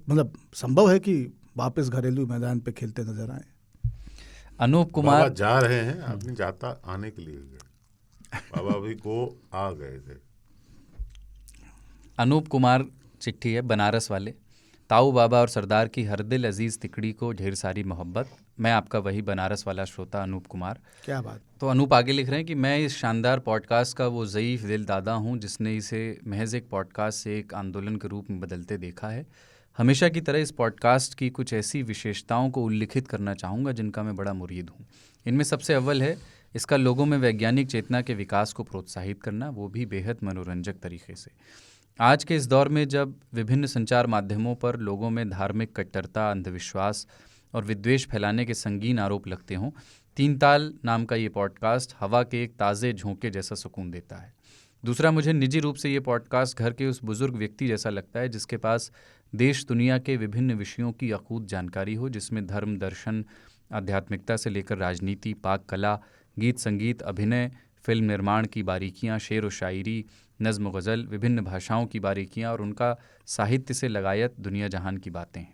मतलब संभव है कि वापस घरेलू मैदान पे खेलते नजर आए। अनूप बाबा कुमार जा रहे हैं, आदमी जाता आने के लिए गए, बाबा अभी को आ गए थे। अनूप कुमार चिट्ठी है बनारस वाले। ताऊ बाबा और सरदार की हर दिल अजीज़ तिकड़ी को ढेर सारी मोहब्बत। मैं आपका वही बनारस वाला श्रोता अनूप कुमार। क्या बात। तो अनूप आगे लिख रहे हैं कि मैं इस शानदार पॉडकास्ट का वो ज़ईफ़ दिल दादा हूँ जिसने इसे महज एक पॉडकास्ट से एक आंदोलन के रूप में बदलते देखा है। हमेशा की तरह इस पॉडकास्ट की कुछ ऐसी विशेषताओं को उल्लिखित करना चाहूँगा जिनका मैं बड़ा मुरीद हूँ। इनमें सबसे अव्वल है इसका लोगों में वैज्ञानिक चेतना के विकास को प्रोत्साहित करना, वो भी बेहद मनोरंजक तरीके से। आज के इस दौर में जब विभिन्न संचार माध्यमों पर लोगों में धार्मिक कट्टरता, अंधविश्वास और विद्वेष फैलाने के संगीन आरोप लगते हों, तीन ताल नाम का ये पॉडकास्ट हवा के एक ताज़े झोंके जैसा सुकून देता है। दूसरा, मुझे निजी रूप से ये पॉडकास्ट घर के उस बुज़ुर्ग व्यक्ति जैसा लगता है जिसके पास देश दुनिया के विभिन्न विषयों की अकूत जानकारी हो, जिसमें धर्म, दर्शन, आध्यात्मिकता से लेकर राजनीति, पाक कला, गीत संगीत, अभिनय, फिल्म निर्माण की बारीकियां, शेर व शायरी, नज़्म गज़ल, विभिन्न भाषाओं की बारीकियां और उनका साहित्य से लगायत दुनिया जहान की बातें हैं।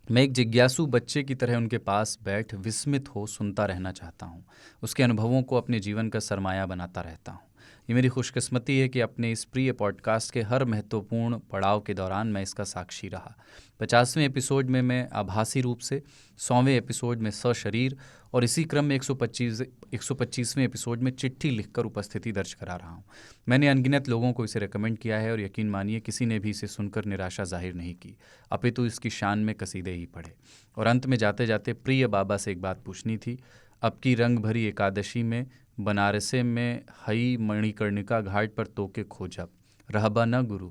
मैं एक जिज्ञासु बच्चे की तरह उनके पास बैठ विस्मित हो सुनता रहना चाहता हूँ। उसके अनुभवों को अपने जीवन का सरमाया बनाता रहता हूँ। ये मेरी खुशकिस्मती है कि अपने इस प्रिय पॉडकास्ट के हर महत्वपूर्ण पड़ाव के दौरान मैं इसका साक्षी रहा। 50वें एपिसोड में मैं आभासी रूप से, 100वें एपिसोड में सशरीर और इसी क्रम में 125वें एपिसोड में चिट्ठी लिखकर उपस्थिति दर्ज करा रहा हूँ। मैंने अनगिनत लोगों को इसे रेकमेंड किया है और यकीन मानिए किसी ने भी इसे सुनकर निराशा जाहिर नहीं की, अपितु इसकी शान में कसीदे ही पढ़े। और अंत में जाते जाते प्रिय बाबा से एक बात पूछनी थी। अब की रंग भरी एकादशी में बनारसे में हई मणिकर्णिका घाट पर तोके खोजब रहबा न गुरु।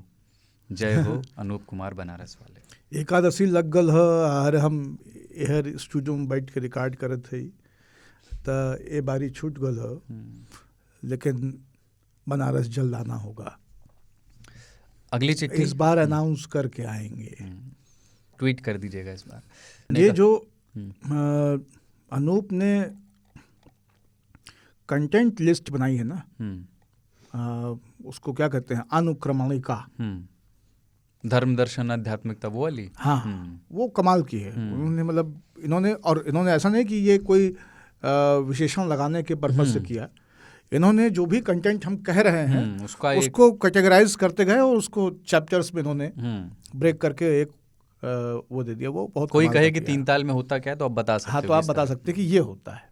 जय हो। अनूप कुमार बनारस वाले। एकादशी लग गल है, अरे हम एहर स्टूडियो में बैठ के रिकॉर्ड करत है तो ये बारी छूट गल है, लेकिन बनारस जल्द आना होगा। अगली चिट्ठी इस बार अनाउंस करके आएंगे, ट्वीट कर दीजिएगा इस बार। ये जो अनूप ने कंटेंट लिस्ट बनाई है ना, उसको क्या कहते हैं, अनुक्रमणिका, धर्म, दर्शन, आध्यात्मिकता, वो वाली। हाँ, वो कमाल की है। उन्होंने मतलब इन्होंने ऐसा नहीं कि ये कोई विशेषण लगाने के पर्पज से किया। इन्होंने जो भी कंटेंट हम कह रहे हैं उसको कैटेगराइज करते गए और उसको चैप्टर्स में इन्होंने ब्रेक करके एक वो दे दिया। वो बहुत कोई कहे कि तीन ताल में होता क्या है तो आप बता सकते। हाँ, तो आप बता सकते कि ये होता है।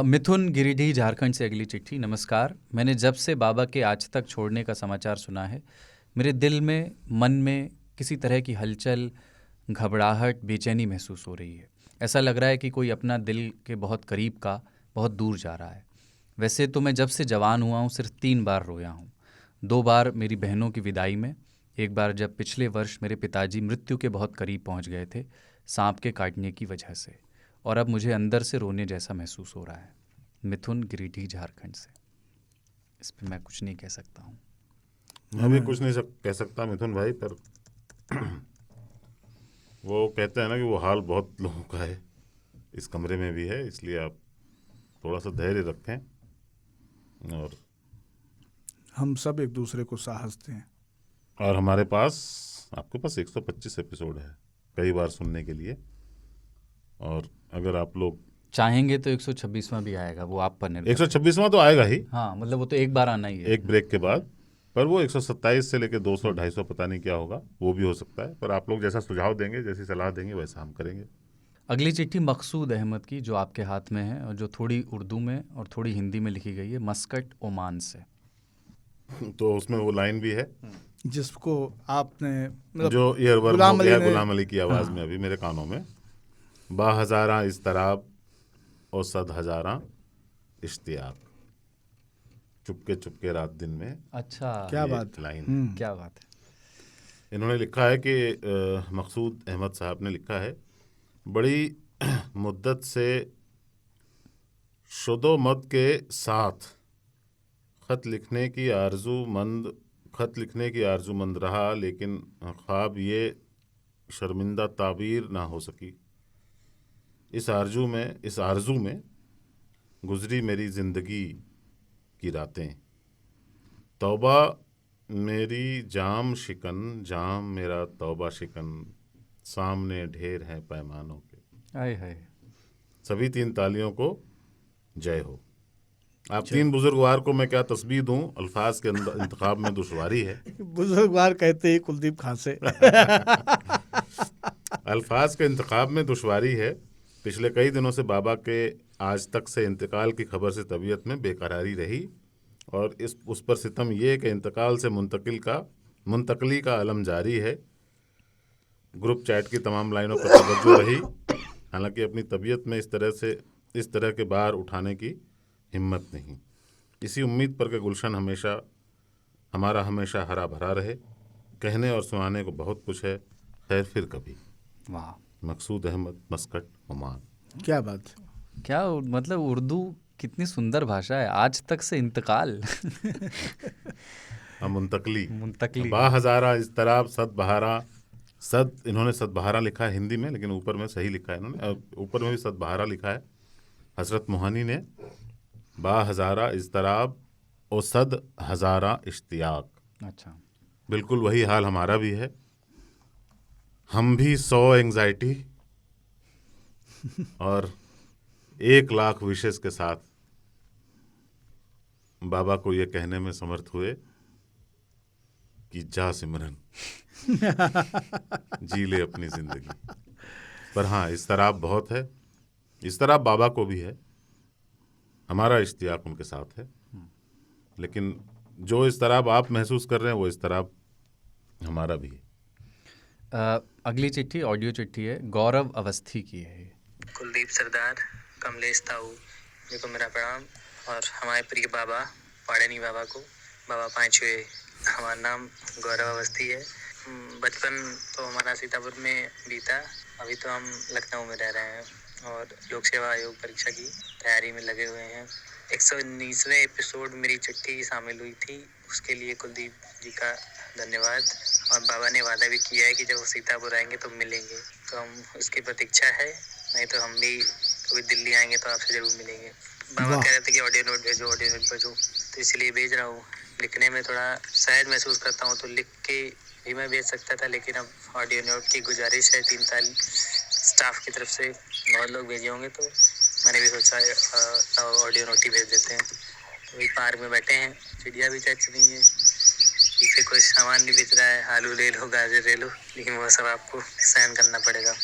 मिथुन गिरिडीह झारखंड से अगली चिट्ठी। नमस्कार, मैंने जब से बाबा के आज तक छोड़ने का समाचार सुना है, मेरे दिल में, मन में किसी तरह की हलचल, घबराहट, बेचैनी महसूस हो रही है। ऐसा लग रहा है कि कोई अपना दिल के बहुत करीब का बहुत दूर जा रहा है। वैसे तो मैं जब से जवान हुआ हूँ सिर्फ 3 बार रोया हूँ। 2 बार मेरी बहनों की विदाई में, एक बार जब पिछले वर्ष मेरे पिताजी मृत्यु के बहुत करीब पहुँच गए थे सांप के काटने की वजह से, और अब मुझे अंदर से रोने जैसा महसूस हो रहा है। मिथुन गिरिडीह झारखंड से। इस पर मैं कुछ नहीं कह सकता हूँ। मैं भी कुछ नहीं कह सकता मिथुन भाई, पर वो कहते हैं ना कि वो हाल बहुत लोगों का है, इस कमरे में भी है, इसलिए आप थोड़ा सा धैर्य रखें और हम सब एक दूसरे को साहस दें। और आपके पास 125 एपिसोड है कई बार सुनने के लिए, और अगर आप लोग चाहेंगे तो 126वां भी आएगा, वो आप पर निर्भर। 126वां तो आएगा ही, हाँ, मतलब वो तो एक बार आना ही है, एक ब्रेक के बाद। पर वो 127 से लेकर 200 250 पता नहीं क्या होगा, वो भी हो सकता है। पर आप लोग जैसा सुझाव देंगे, जैसी सलाह देंगे, वैसा हम करेंगे। अगली चिट्ठी मकसूद अहमद की, जो आपके हाथ में है और जो थोड़ी उर्दू में और थोड़ी हिंदी में लिखी गई है, मस्कट ओमान से। तो उसमें वो लाइन भी है जिसको आपने जो ईयरवर्म हो गया गुलाम अली की आवाज़ में अभी मेरे कानों में, बाहज़ारा इज़्तराब और 100 हज़ारा इश्तियाक, चुपके चुपके रात दिन में। अच्छा, क्या बात, लाइन क्या बात है। इन्होंने लिखा है कि मकसूद अहमद साहब ने लिखा है, बड़ी मुद्दत से शुदो मद के साथ खत लिखने की आरजूमंद रहा, लेकिन ख्वाब ये शर्मिंदा ताबीर ना हो सकी। इस आरजू में गुजरी मेरी जिंदगी की रातें। तौबा मेरी जाम मेरा तौबा शिकन, सामने ढेर हैं पैमानों के। आय हाय। सभी तीन तालियों को जय हो। आप तीन बुजुर्गवार को मैं क्या तस्बीह दूं, अल्फाज के इंतखाब में दुश्वारी है। बुजुर्गवार कहते ही कुलदीप खां से। अल्फाज के इंतखाब में दुश्वारी है। पिछले कई दिनों से बाबा के आज तक से इंतकाल की खबर से तबीयत में बेकरारी रही, और उस पर सितम ये कि इंतकाल से मुंतकली का अलम जारी है। ग्रुप चैट की तमाम लाइनों पर तवज्जो रही, हालांकि अपनी तबीयत में इस तरह के बार उठाने की हिम्मत नहीं। इसी उम्मीद पर कि गुलशन हमारा हमेशा हरा भरा रहे। कहने और सुनाने को बहुत कुछ है, खैर फिर कभी। वाह, मकसूद अहमद, मस्कट, ओमान। क्या बात। क्या मतलब, उर्दू कितनी सुंदर भाषा है। आज तक से इंतकाल। मुंतकली बाहज़ारा इज़्तिराब सद बहारा। इन्होंने सद बहारा लिखा है हिंदी में, लेकिन ऊपर में सही लिखा है इन्होंने, ऊपर में भी सद बहारा लिखा है। हजरत मोहानी ने बाहज़ारा इज़्तिराब और सद हज़ारा इश्तियाक। अच्छा, बिल्कुल वही हाल हमारा भी है। हम भी 100 एंग्जाइटी और 1 लाख विशेष के साथ बाबा को ये कहने में समर्थ हुए कि जा सिमरन, जी ले अपनी जिंदगी। पर हाँ, इज़्तिराब बहुत है। इज़्तिराब बाबा को भी है, हमारा इश्तियाक उनके साथ है। लेकिन जो इज़्तिराब आप महसूस कर रहे हैं वो इज़्तिराब हमारा भी है। अगली चिट्ठी ऑडियो चिट्ठी है, गौरव अवस्थी की है। कुलदीप सरदार, कमलेश ताऊ जी को मेरा प्रणाम, और हमारे प्रिय बाबा पाड़नी बाबा को, बाबा पांचवे। हमारा नाम गौरव अवस्थी है। बचपन तो हमारा सीतापुर में बीता, अभी तो हम लखनऊ में रह रहे हैं और लोक सेवा आयोग परीक्षा की तैयारी में लगे हुए हैं। 119वें एपिसोड मेरी चिट्ठी शामिल हुई थी, उसके लिए कुलदीप जी का धन्यवाद। और बाबा ने वादा भी किया है कि जब वो सीतापुर आएंगे तो मिलेंगे, तो हम उसकी प्रतीक्षा है। नहीं तो हम भी कभी दिल्ली आएंगे तो आपसे जरूर मिलेंगे। बाबा कह रहे थे कि ऑडियो नोट भेजो, तो इसलिए भेज रहा हूँ। लिखने में थोड़ा सहज महसूस करता हूँ, तो लिख के भी मैं भेज सकता था, लेकिन अब ऑडियो नोट की गुजारिश है 3 साल स्टाफ की तरफ से। बहुत लोग भेजे होंगे, तो मैंने भी सोचा ऑडियो नोट ही भेज देते हैं। तो वही पार्क में बैठे हैं, चिड़िया भी चच रही है, पीछे कोई सामान नहीं बेच रहा है, आलू ले लो, गाजर ले लो, लेकिन वो सब आपको सहन करना पड़ेगा।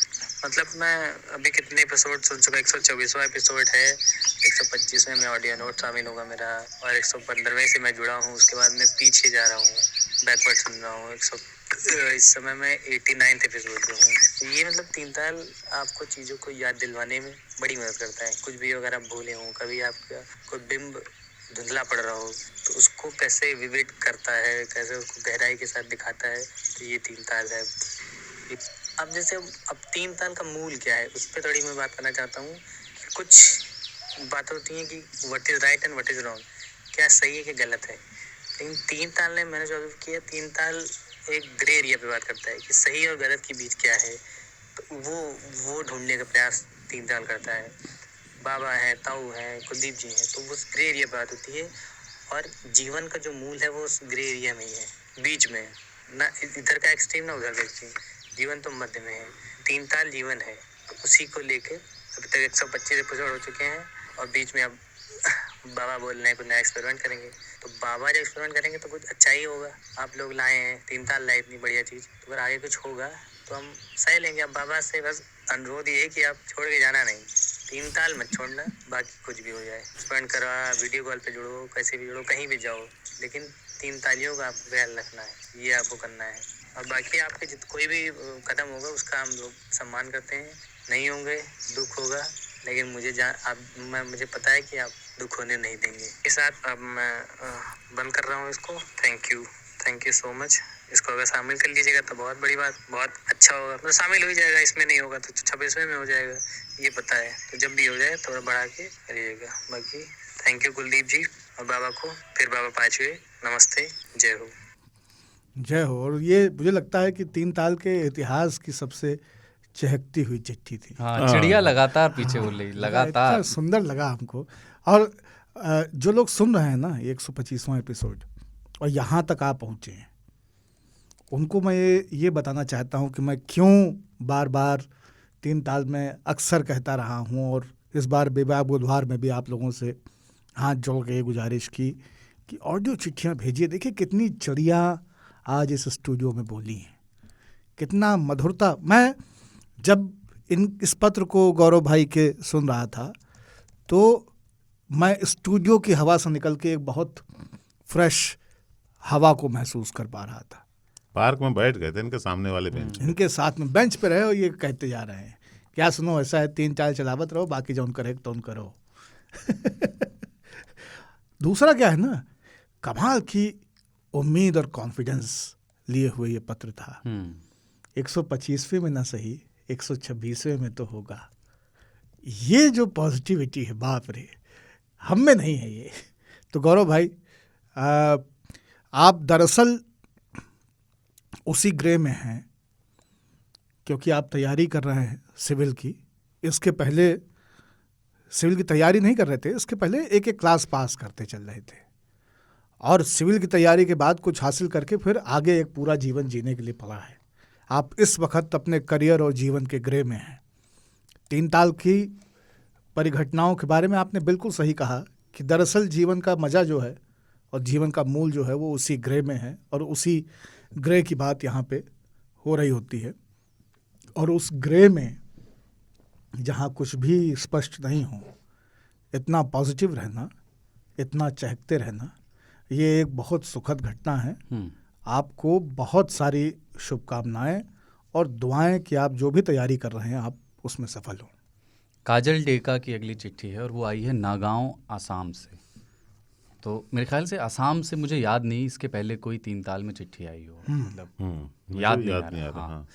मतलब मैं अभी कितने एपिसोड सुन चुका, 124वां एपिसोड है, 125वें में ऑडियो नोट शामिल होगा मेरा, और 115वें से मैं जुड़ा हूँ। उसके बाद मैं पीछे जा रहा हूँ, बैकवर्ड सुन रहा हूँ। इस समय मैं 89th एपिसोड पे हूँ। ये मतलब 3 साल आपको चीज़ों को याद दिलवाने में बड़ी मदद करता है। कुछ भी अगर आप भूले हों, कभी आपका कोई बिंब धुंधला पड़ रहा हो, तो उसको कैसे विविड करता है, कैसे उसको गहराई के साथ दिखाता है, तो ये 3 ताल है। अब जैसे अब 3 ताल का मूल क्या है, उस पर थोड़ी मैं बात करना चाहता हूँ। कुछ बात होती है कि what is right and what is wrong, क्या सही है कि गलत है। लेकिन 3 ताल ने मैंने जो किया, 3 ताल एक ग्रे एरिया पे बात करता है कि सही और गलत के बीच क्या है, तो वो ढूंढने का प्रयास 3 ताल करता है। बाबा है, ताऊ है, कुलदीप जी हैं, तो वो ग्रे एरिया बात होती है। और जीवन का जो मूल है वो उस ग्रे एरिया में ही है, बीच में, ना इधर का एक्सट्रीम ना उधर का एक्सट्रीम। जीवन तो मध्य में है, 3 ताल जीवन है, तो उसी को लेके अभी तक 125 एपिसोड हो चुके हैं, और बीच में अब बाबा बोल रहे हैं कुछ नया एक्सपेरिमेंट करेंगे। तो बाबा जब एक्सपेरिमेंट करेंगे तो कुछ अच्छा ही होगा। आप लोग लाए हैं, 3 ताल लाए, इतनी बढ़िया चीज़, तो अगर आगे कुछ होगा तो हम सह लेंगे। अब बाबा से बस अनुरोध ये है कि आप छोड़ के जाना नहीं, 3 ताल मत छोड़ना, बाकी कुछ भी हो जाए। एक्सपेरिमेंट करा, वीडियो कॉल पे जुड़ो, कैसे भी जुड़ो, कहीं भी जाओ, लेकिन 3 तालियों का आपको ख्याल रखना है, ये आपको करना है। और बाकी आपके कोई भी कदम होगा उसका हम लोग सम्मान करते हैं। नहीं होंगे, दुख होगा, लेकिन मुझे पता है कि आप दुख होने नहीं देंगे। इस साथ अब मैं बंद कर रहा हूँ इसको। Thank you so much. इसको अगर शामिल कर लीजिएगा तो बहुत बड़ी बात, बहुत अच्छा होगा। मतलब शामिल हो ही जाएगा, इसमें नहीं होगा तो 26वें में हो जाएगा, ये पता है। तो जब भी हो जाए थोड़ा बढ़ा के करिएगा। बाकी थैंक यू कुलदीप जी, और बाबा को फिर बाबा पांचवे नमस्ते, जय हो। जय हो। और ये मुझे लगता है कि तीन ताल के इतिहास की सबसे चहकती हुई चिट्ठी थी। हाँ, चिड़िया लगातार पीछे बोल रही, लगातार। इतना सुंदर लगा हमको। और जो लोग सुन रहे हैं ना 125वां एपिसोड और यहाँ तक आप पहुँचे हैं, उनको मैं ये बताना चाहता हूँ कि मैं क्यों बार बार तीन ताल में अक्सर कहता रहा हूँ, और इस बार बेबाक बुधवार में भी आप लोगों से हाथ जोड़ के ये गुजारिश की कि ऑडियो चिट्ठियाँ भेजिए। देखिए कितनी चिड़िया आज इस स्टूडियो में बोली हैं, कितना मधुरता। मैं जब इस पत्र को गौरव भाई के सुन रहा था तो मैं स्टूडियो की हवा से निकल के एक बहुत फ्रेश हवा को महसूस कर पा रहा था। पार्क में बैठ गए थे इनके सामने वाले बेंच, इनके साथ में बेंच पे रहे और ये कहते जा रहे हैं क्या सुनो ऐसा है, तीन चाल चलावत रहो, बाकी जो करें तो उन करो। दूसरा क्या है ना, कमाल की उम्मीद और कॉन्फिडेंस लिए हुए ये पत्र था। 125वें में ना सही 126वें में तो होगा। ये जो पॉजिटिविटी है, बाप रे, हम में नहीं है ये। तो गौरव भाई आप दरअसल उसी ग्रे में हैं क्योंकि आप तैयारी कर रहे हैं सिविल की। इसके पहले सिविल की तैयारी नहीं कर रहे थे, इसके पहले एक एक क्लास पास करते चल रहे थे, और सिविल की तैयारी के बाद कुछ हासिल करके फिर आगे एक पूरा जीवन जीने के लिए पड़ा है। आप इस वक्त अपने करियर और जीवन के ग्रे में हैं। तीन ताल की परिघटनाओं के बारे में आपने बिल्कुल सही कहा कि दरअसल जीवन का मज़ा जो है और जीवन का मूल जो है वो उसी ग्रे में है, और उसी ग्रे की बात यहाँ पे हो रही होती है। और उस ग्रे में जहाँ कुछ भी स्पष्ट नहीं हो, इतना पॉजिटिव रहना, इतना चहकते रहना, ये एक बहुत सुखद घटना है। आपको बहुत सारी शुभकामनाएं और दुआएं कि आप जो भी तैयारी कर रहे हैं आप उसमें सफल हों। काजल डेका की अगली चिट्ठी है और वो आई है नागांव, आसाम से। तो मेरे ख्याल से आसाम से मुझे याद नहीं इसके पहले कोई तीन ताल में चिट्ठी आई हो, मतलब याद नहीं आ रहा। हाँ।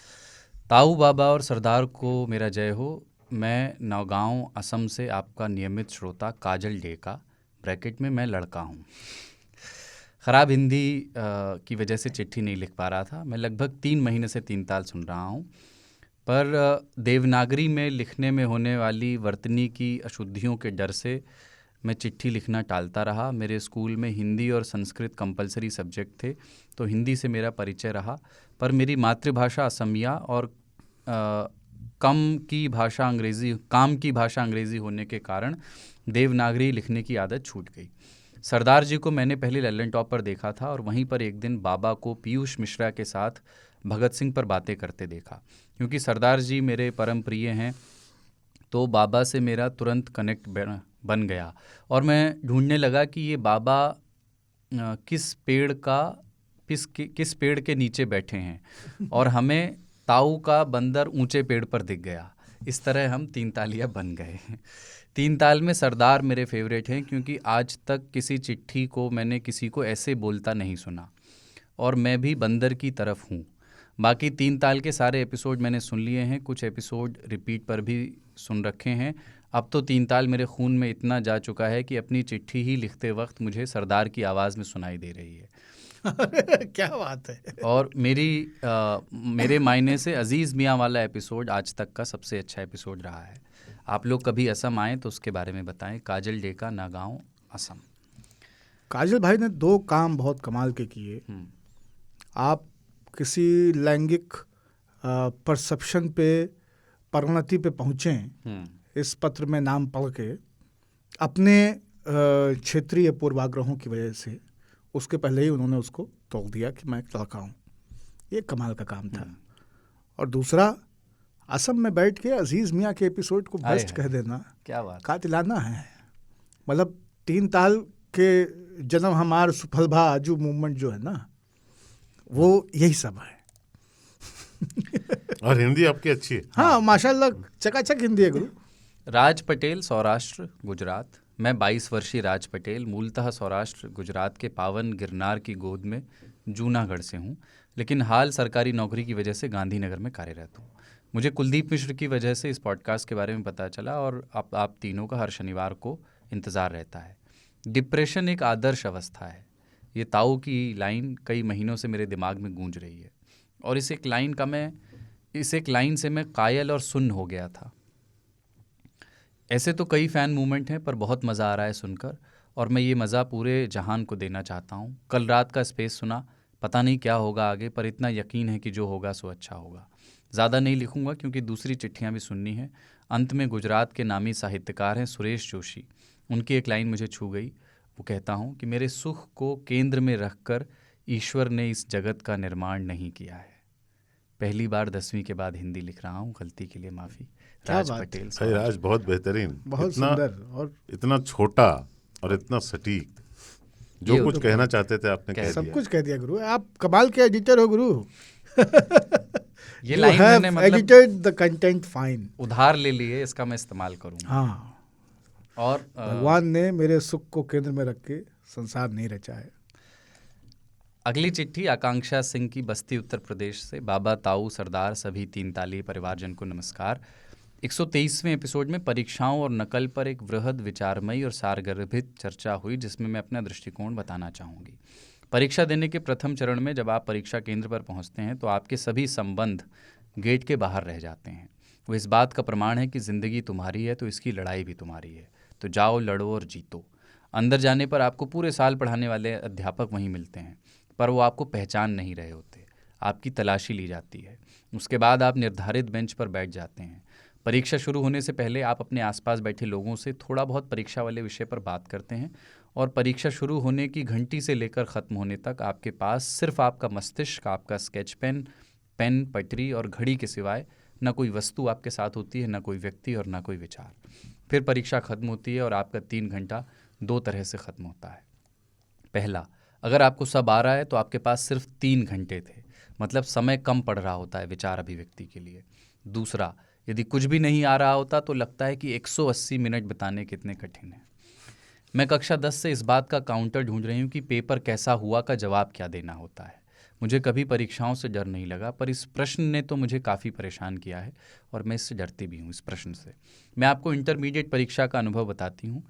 ताऊ बाबा और सरदार को मेरा जय हो। मैं नागांव, असम से आपका नियमित श्रोता काजल डेका, ब्रैकेट में मैं लड़का हूँ। ख़राब हिंदी की वजह से चिट्ठी नहीं लिख पा रहा था। मैं लगभग 3 महीने से तीन ताल सुन रहा हूँ, पर देवनागरी में लिखने में होने वाली वर्तनी की अशुद्धियों के डर से मैं चिट्ठी लिखना टालता रहा। मेरे स्कूल में हिंदी और संस्कृत कंपलसरी सब्जेक्ट थे, तो हिंदी से मेरा परिचय रहा, पर मेरी मातृभाषा असमिया और काम की भाषा अंग्रेज़ी होने के कारण देवनागरी लिखने की आदत छूट गई। सरदार जी को मैंने पहले लल्लन टॉप पर देखा था और वहीं पर एक दिन बाबा को पीयूष मिश्रा के साथ भगत सिंह पर बातें करते देखा। क्योंकि सरदार जी मेरे परम प्रिय हैं, तो बाबा से मेरा तुरंत कनेक्ट बन गया और मैं ढूंढने लगा कि ये बाबा किस पेड़ के नीचे बैठे हैं, और हमें ताऊ का बंदर ऊंचे पेड़ पर दिख गया। इस तरह हम तीन तालिया बन गए। तीन ताल में सरदार मेरे फेवरेट हैं क्योंकि आज तक किसी चिट्ठी को मैंने किसी को ऐसे बोलता नहीं सुना, और मैं भी बंदर की तरफ हूँ। बाकी तीन ताल के सारे एपिसोड मैंने सुन लिए हैं, कुछ एपिसोड रिपीट पर भी सुन रखे हैं। अब तो तीन ताल मेरे खून में इतना जा चुका है कि अपनी चिट्ठी ही लिखते वक्त मुझे सरदार की आवाज़ में सुनाई दे रही है। क्या बात है। और मेरे मायने से अजीज़ मियाँ वाला एपिसोड आज तक का सबसे अच्छा एपिसोड रहा है। आप लोग कभी असम आएँ तो उसके बारे में बताएं। काजल डेका, नागांव, असम। काजल भाई ने 2 काम बहुत कमाल के किए। आप किसी लैंगिक परसेप्शन पे, परिणति पे पहुँचें इस पत्र में नाम पढ़ के, अपने क्षेत्रीय पूर्वाग्रहों की वजह से। उसके पहले ही उन्होंने उसको तोड़ दिया कि मैं एक लड़का हूँ। ये कमाल का काम था। और दूसरा, असम में बैठ के अजीज़ मियाँ के एपिसोड को बेस्ट कह देना, क्या बात, कातिलाना है। मतलब तीन ताल के जन्म हमार सुफल भा आजू मूवमेंट जो है ना, वो यही सब है। और हिंदी आपकी अच्छी है। हाँ, माशाल्लाह, चकाचक हिंदी है गुरु। राज पटेल, सौराष्ट्र, गुजरात। मैं 22 वर्षीय राज पटेल मूलतः सौराष्ट्र गुजरात के पावन गिरनार की गोद में जूनागढ़ से हूँ। लेकिन हाल सरकारी नौकरी की वजह से गांधीनगर में कार्यरत हूँ। मुझे कुलदीप मिश्र की वजह से इस पॉडकास्ट के बारे में पता चला और आप तीनों का हर शनिवार को इंतज़ार रहता है। डिप्रेशन एक आदर्श अवस्था है, ये ताऊ की लाइन कई महीनों से मेरे दिमाग में गूंज रही है और इस एक लाइन से मैं कायल और सुन्न हो गया था। ऐसे तो कई फ़ैन मूवमेंट हैं, पर बहुत मज़ा आ रहा है सुनकर और मैं ये मज़ा पूरे जहान को देना चाहता हूँ। कल रात का स्पेस सुना, पता नहीं क्या होगा आगे, पर इतना यकीन है कि जो होगा सो अच्छा होगा। ज़्यादा नहीं लिखूंगा क्योंकि दूसरी चिट्ठियाँ भी सुननी है। अंत में गुजरात के नामी साहित्यकार हैं सुरेश जोशी, उनकी एक लाइन मुझे छू गई। वो कहता हूँ कि मेरे सुख को केंद्र में रखकर ईश्वर ने इस जगत का निर्माण नहीं किया है। पहली बार 10वीं के बाद हिंदी लिख रहा हूँ, गलती के लिए माफ़ी। राज पटेल। भाई राज, बहुत बेहतरीन, बहुत सुंदर और इतना छोटा और इतना सटीक। जो कुछ कहना चाहते थे आपने कह दिया। सब कुछ कह दिया गुरु। आप कमाल के एडिटर हो गुरु। ये लाइन मैंने मतलब एडिटेड द कंटेंट फाइन, उधार ले लिए, इसका मैं इस्तेमाल करूँगा। हाँ, और भगवान ने मेरे सुख को केंद्र में रख के संसार नहीं रचा है। अगली चिट्ठी आकांक्षा सिंह की, बस्ती उत्तर प्रदेश से। बाबा, ताऊ, सरदार, सभी तीन ताली परिवारजन को नमस्कार। 123वें एपिसोड में परीक्षाओं और नकल पर एक वृहद विचारमयी और सारगर्भित चर्चा हुई, जिसमें मैं अपना दृष्टिकोण बताना चाहूँगी। परीक्षा देने के प्रथम चरण में जब आप परीक्षा केंद्र पर पहुँचते हैं तो आपके सभी संबंध गेट के बाहर रह जाते हैं। वो इस बात का प्रमाण है कि ज़िंदगी तुम्हारी है तो इसकी लड़ाई भी तुम्हारी है, तो जाओ, लड़ो और जीतो। अंदर जाने पर आपको पूरे साल पढ़ाने वाले अध्यापक वहीं मिलते हैं, पर वो आपको पहचान नहीं रहे होते। आपकी तलाशी ली जाती है। उसके बाद आप निर्धारित बेंच पर बैठ जाते हैं। परीक्षा शुरू होने से पहले आप अपने आसपास बैठे लोगों से थोड़ा बहुत परीक्षा वाले विषय पर बात करते हैं और परीक्षा शुरू होने की घंटी से लेकर ख़त्म होने तक आपके पास सिर्फ आपका मस्तिष्क, आपका स्केच पेन, पटरी और घड़ी के सिवाय न कोई वस्तु आपके साथ होती है, न कोई व्यक्ति और न कोई विचार। फिर परीक्षा ख़त्म होती है और आपका 3 घंटा 2 तरह से ख़त्म होता है। पहला, अगर आपको सब आ रहा है तो आपके पास सिर्फ 3 घंटे थे, मतलब समय कम पड़ रहा होता है विचार अभिव्यक्ति के लिए। दूसरा, यदि कुछ भी नहीं आ रहा होता तो लगता है कि 180 मिनट बिताने कितने कठिन हैं। मैं कक्षा 10 से इस बात का काउंटर ढूंढ रही हूँ कि पेपर कैसा हुआ का जवाब क्या देना होता है। मुझे कभी परीक्षाओं से डर नहीं लगा, पर इस प्रश्न ने तो मुझे काफ़ी परेशान किया है और मैं इससे डरती भी हूँ, इस प्रश्न से। मैं आपको इंटरमीडिएट परीक्षा का अनुभव बताती हूँ।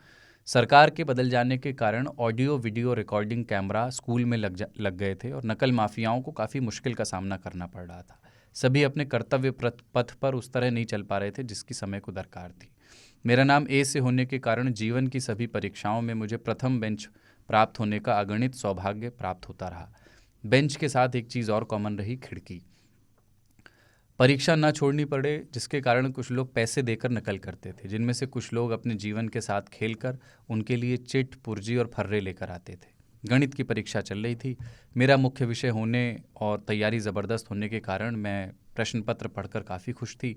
सरकार के बदल जाने के कारण audio video recording camera school में लग गए थे और नकल माफियाओं को काफ़ी मुश्किल का सामना करना पड़ रहा था। सभी अपने कर्तव्य पथ पर उस तरह नहीं चल पा रहे थे जिसकी समय को दरकार थी। मेरा नाम ए से होने के कारण जीवन की सभी परीक्षाओं में मुझे प्रथम बेंच प्राप्त होने का अगणित सौभाग्य प्राप्त होता रहा। बेंच के साथ एक चीज़ और कॉमन रही, खिड़की। परीक्षा ना छोड़नी पड़े, जिसके कारण कुछ लोग पैसे देकर नकल करते थे, जिनमें से कुछ लोग अपने जीवन के साथ खेलकर उनके लिए चिट, पुर्जी और फर्रे लेकर आते थे। गणित की परीक्षा चल रही थी। मेरा मुख्य विषय होने और तैयारी ज़बरदस्त होने के कारण मैं प्रश्न पत्र पढ़कर काफ़ी खुश थी।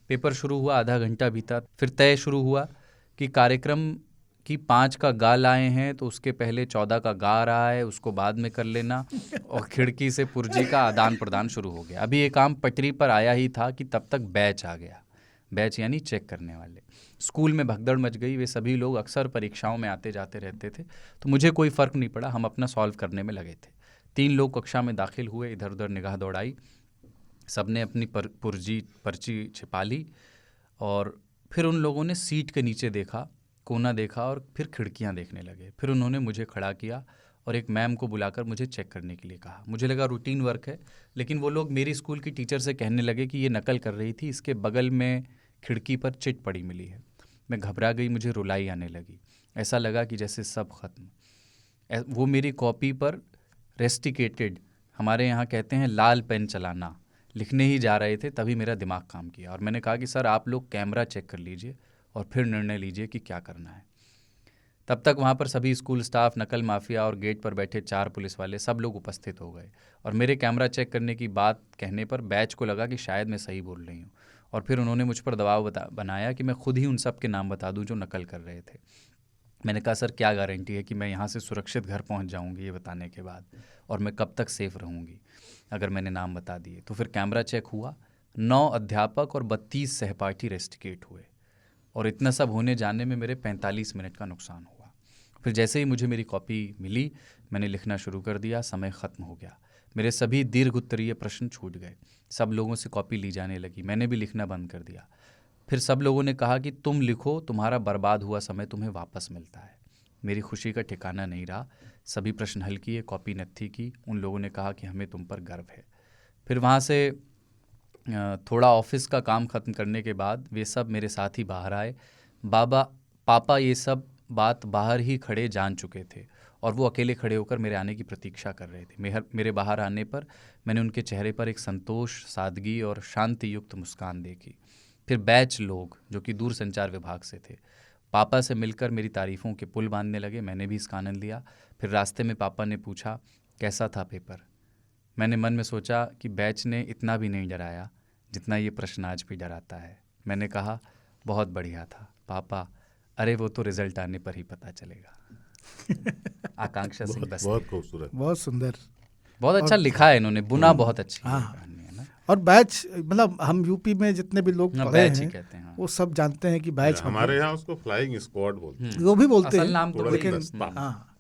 पेपर शुरू हुआ, आधा घंटा बीता, फिर तय शुरू हुआ कि कार्यक्रम कि 5 का गा लाए हैं तो उसके पहले 14 का गा रहा है, उसको बाद में कर लेना। और खिड़की से पुर्जी का आदान प्रदान शुरू हो गया। अभी ये काम पटरी पर आया ही था कि तब तक बैच आ गया। बैच यानी चेक करने वाले। स्कूल में भगदड़ मच गई। वे सभी लोग अक्सर परीक्षाओं में आते जाते रहते थे, तो मुझे कोई फ़र्क नहीं पड़ा, हम अपना सॉल्व करने में लगे थे। 3 लोग कक्षा में दाखिल हुए, इधर उधर निगाह दौड़ाई, सबने अपनी पर्ची छिपा ली और फिर उन लोगों ने सीट के नीचे देखा, कोना देखा और फिर खिड़कियां देखने लगे। फिर उन्होंने मुझे खड़ा किया और एक मैम को बुलाकर मुझे चेक करने के लिए कहा। मुझे लगा रूटीन वर्क है, लेकिन वो लोग मेरी स्कूल की टीचर से कहने लगे कि ये नकल कर रही थी, इसके बगल में खिड़की पर चिट पड़ी मिली है। मैं घबरा गई, मुझे रुलाई आने लगी। ऐसा लगा कि जैसे सब खत्म। वो मेरी कॉपी पर रेस्टिकेटेड, हमारे यहाँ कहते हैं लाल पेन चलाना, लिखने ही जा रहे थे। तभी मेरा दिमाग काम किया और मैंने कहा कि सर आप लोग कैमरा चेक कर लीजिए और फिर निर्णय लीजिए कि क्या करना है। तब तक वहाँ पर सभी स्कूल स्टाफ, नकल माफिया और गेट पर बैठे 4 पुलिस वाले सब लोग उपस्थित हो गए और मेरे कैमरा चेक करने की बात कहने पर बैच को लगा कि शायद मैं सही बोल रही हूँ और फिर उन्होंने मुझ पर दबाव बनाया कि मैं खुद ही उन सब के नाम बता दूँ जो नकल कर रहे थे। मैंने कहा सर क्या गारंटी है कि मैं यहाँ से सुरक्षित घर पहुँच जाऊँगी ये बताने के बाद, और मैं कब तक सेफ रहूँगी अगर मैंने नाम बता दिए। तो फिर कैमरा चेक हुआ, 9 अध्यापक और 32 सहपाठी रेस्टिकेट हुए और इतना सब होने जाने में मेरे 45 मिनट का नुकसान हुआ। फिर जैसे ही मुझे मेरी कॉपी मिली, मैंने लिखना शुरू कर दिया। समय ख़त्म हो गया। मेरे सभी दीर्घ उत्तरीय प्रश्न छूट गए। सब लोगों से कॉपी ली जाने लगी। मैंने भी लिखना बंद कर दिया। फिर सब लोगों ने कहा कि तुम लिखो, तुम्हारा बर्बाद हुआ समय तुम्हें वापस मिलता है। मेरी खुशी का ठिकाना नहीं रहा। सभी प्रश्न हल किए, कॉपी नत्थी की। उन लोगों ने कहा कि हमें तुम पर गर्व है। फिर वहाँ से थोड़ा ऑफिस का काम ख़त्म करने के बाद वे सब मेरे साथ ही बाहर आए। पापा ये सब बात बाहर ही खड़े जान चुके थे और वो अकेले खड़े होकर मेरे आने की प्रतीक्षा कर रहे थे। मेरे बाहर आने पर मैंने उनके चेहरे पर एक संतोष, सादगी और शांति युक्त मुस्कान देखी। फिर बैच लोग जो कि दूर संचार विभाग से थे पापा से मिलकर मेरी तारीफ़ों के पुल बांधने लगे। मैंने भी इसका आनंद लिया। फिर रास्ते में पापा ने पूछा, कैसा था पेपर? मैंने मन में सोचा कि बैच ने इतना भी नहीं डराया जितना ये प्रश्न आज भी डराता है। मैंने कहा, बहुत बढ़िया था पापा। अरे वो तो रिजल्ट आने पर ही पता चलेगा। आकांक्षा सिंह बहुत बस्ती। बहुत खूबसूरत। बहुत सुंदर। बहुत अच्छा लिखा है इन्होंने, बुना बहुत अच्छी है हाँ। कहानी, है ना? और बैच मतलब हम यूपी में जितने भी लोग हाँ, पढ़े बैच ही हैं कहते हैं, हाँ। वो सब जानते हैं कि बैच हमारे यहाँ उसको फ्लाइंग स्क्वाड बोलते हैं। वो भी बोलते असल हैं, नाम तो थोड़ा वही लेकिन दस्ता। हाँ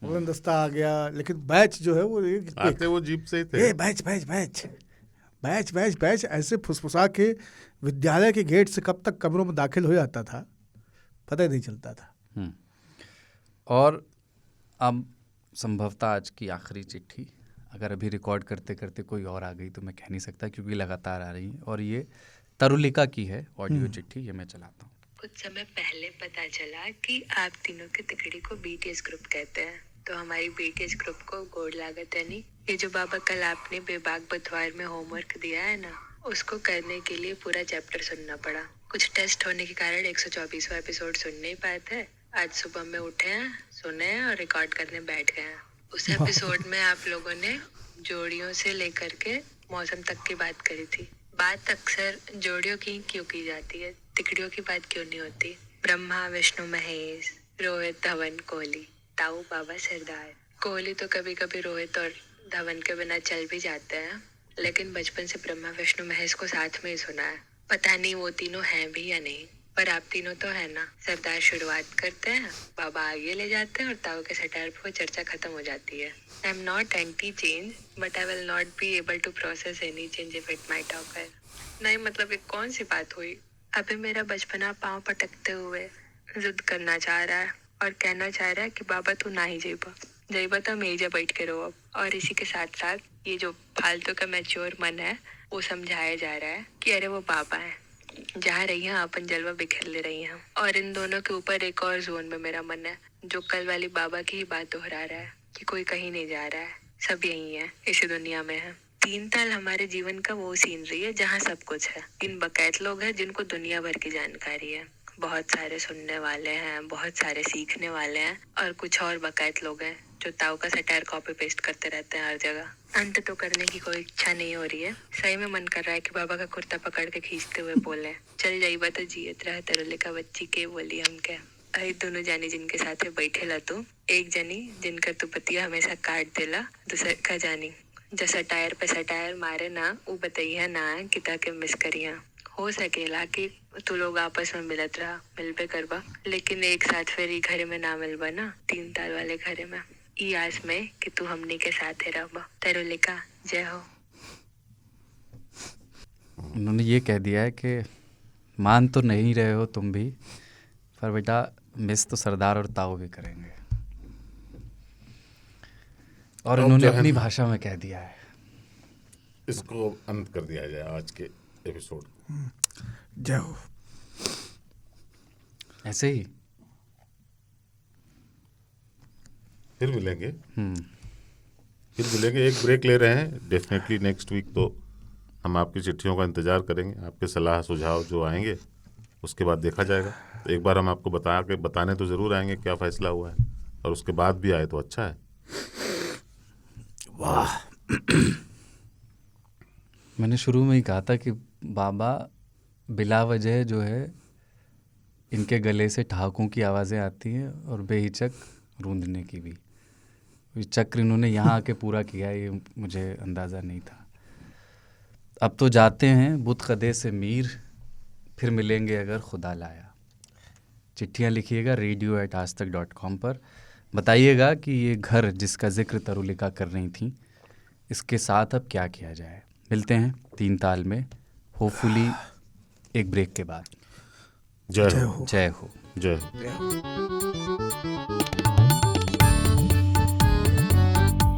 उड़न दस्ता आ गया। लेकिन बैच जो है वो आते वो जीप से ही थे। ए बैच बैच बैच बैच बैच बैच ऐसे फुसफुसा के विद्यालय के गेट से कब तक कमरों में दाखिल हो जाता था पता ही नहीं चलता था। और अब संभवतः आज की आखिरी चिट्ठी, अगर अभी रिकॉर्ड करते करते कोई और आ गई तो मैं कह नहीं सकता क्योंकि लगातार आ रही है। और ये तरुलिका की है ऑडियो चिट्ठी, ये मैं चलाता हूँ। कुछ समय पहले पता चला कि आप तीनों के तिकड़ी को बीटीएस ग्रुप कहते हैं। तो हमारी बीटीएस ग्रुप को गोड़ लागत है नहीं। ये जो बाबा कल आपने बेबाक बुधवार में होमवर्क दिया है ना, उसको करने के लिए पूरा चैप्टर सुनना पड़ा। कुछ टेस्ट होने के कारण 124वां एपिसोड सुन नहीं पाए थे। आज सुबह में उठे हैं, सुने हैं और रिकॉर्ड करने बैठ गए हैं। उस एपिसोड में आप लोगों ने जोड़ियों से लेकर के मौसम तक की बात करी थी। बात अक्सर जोड़ियों की क्यों की जाती है, तिकड़ियों की बात क्यों नहीं होती? ब्रह्मा, विष्णु, महेश, रोहित, धवन, कोहली, ताऊ, बाबा, सरदार। कोहली तो कभी कभी रोहित और धवन के बिना चल भी जाते हैं, लेकिन बचपन से ब्रह्मा, विष्णु, महेश को साथ में ही सुना है। पता नहीं वो तीनों हैं भी या नहीं, पर आप तीनों तो है ना। सरदार शुरुआत करते हैं, बाबा आगे ले जाते हैं और ताऊ के सटायर पर चर्चा खत्म हो जाती है। I am not anti change, but I will not be able to process any change if it might occur. नहीं मतलब ये कौन सी बात हुई? अभी मेरा बचपना पांव पटकते हुए जिद करना चाह रहा है और कहना चाह रहा है कि बाबा तू ना ही जेबा तो मेजा बैठ के रहो अब। और इसी के साथ साथ ये जो फालतू का मैच्योर मन है वो समझाया जा रहा है कि अरे वो बाबा है, जहाँ रही हैं अपन जलवा बिखेर ले रही हैं। और इन दोनों के ऊपर एक और जोन में मेरा मन है जो कल वाली बाबा की ही बात दोहरा रहा है कि कोई कहीं नहीं जा रहा है, सब यही है, इसी दुनिया में है। 3 साल हमारे जीवन का वो सीनरी है जहाँ सब कुछ है। 3 बकैत लोग हैं जिनको दुनिया भर की जानकारी है। बहुत सारे सुनने वाले हैं, बहुत सारे सीखने वाले हैं, और कुछ और बकैत लोग हैं जो ताऊ का सटायर कॉपी पेस्ट करते रहते हैं हर जगह। अंत तो करने की कोई इच्छा नहीं हो रही है। सही में मन कर रहा है कि बाबा का कुर्ता पकड़ के खींचते हुए बोले, चल जाइबा तो जियत रह तरुलिका बच्ची के बोली हमके। अरे दोनों जानी जिनके साथे बैठे ला तू, एक जनी जिनका तू पतिया हमेशा काट देला, दूसरे का जानी जो सटायर पे सटायर मारे ना, वो बताइया ना कि ताके मिस करिया। हो सकेला कि तू लोग आपस में मिलत रहा, मिलबे करबा, लेकिन एक साथ फिर ही घरे में ना मिलबा ना, 3 साल वाले घरे में। ई आस में कि तू हमनी के साथ रहबा। तरुलिका जय हो। उन्होंने ये कह दिया है कि मान तो नहीं रहे हो तुम भी, पर बेटा मिस तो सरदार और ताऊ भी करेंगे। और अब उन्होंने जो है अपनी ना- भाषा में कह दिया है। इसको अंत कर दिया जाए आज के एपिसोड। जय हो। ऐसे ही फिर मिलेंगे, हम्म, एक ब्रेक ले रहे हैं। डेफिनेटली नेक्स्ट वीक तो हम आपकी चिट्ठियों का इंतजार करेंगे। आपके सलाह सुझाव जो आएंगे उसके बाद देखा जाएगा। तो एक बार हम आपको बताने तो ज़रूर आएंगे क्या फ़ैसला हुआ है, और उसके बाद भी आए तो अच्छा है। वाह। मैंने शुरू में ही कहा था कि बाबा बिला वजह जो है इनके गले से ठहाकों की आवाज़ें आती हैं और बेहिचक रूंदने की भी। ये चक्र इन्होंने यहाँ आके पूरा किया, ये मुझे अंदाज़ा नहीं था। अब तो जाते हैं बुत कदे से मीर, फिर मिलेंगे अगर खुदा लाया। चिट्ठियाँ लिखिएगा radio@aajtak.com पर। बताइएगा कि ये घर जिसका जिक्र तरुलिका कर रही थी इसके साथ अब क्या किया जाए। मिलते हैं 3 ताल में, होपफुली एक ब्रेक के बाद। जय हो, जय हो। जय हो।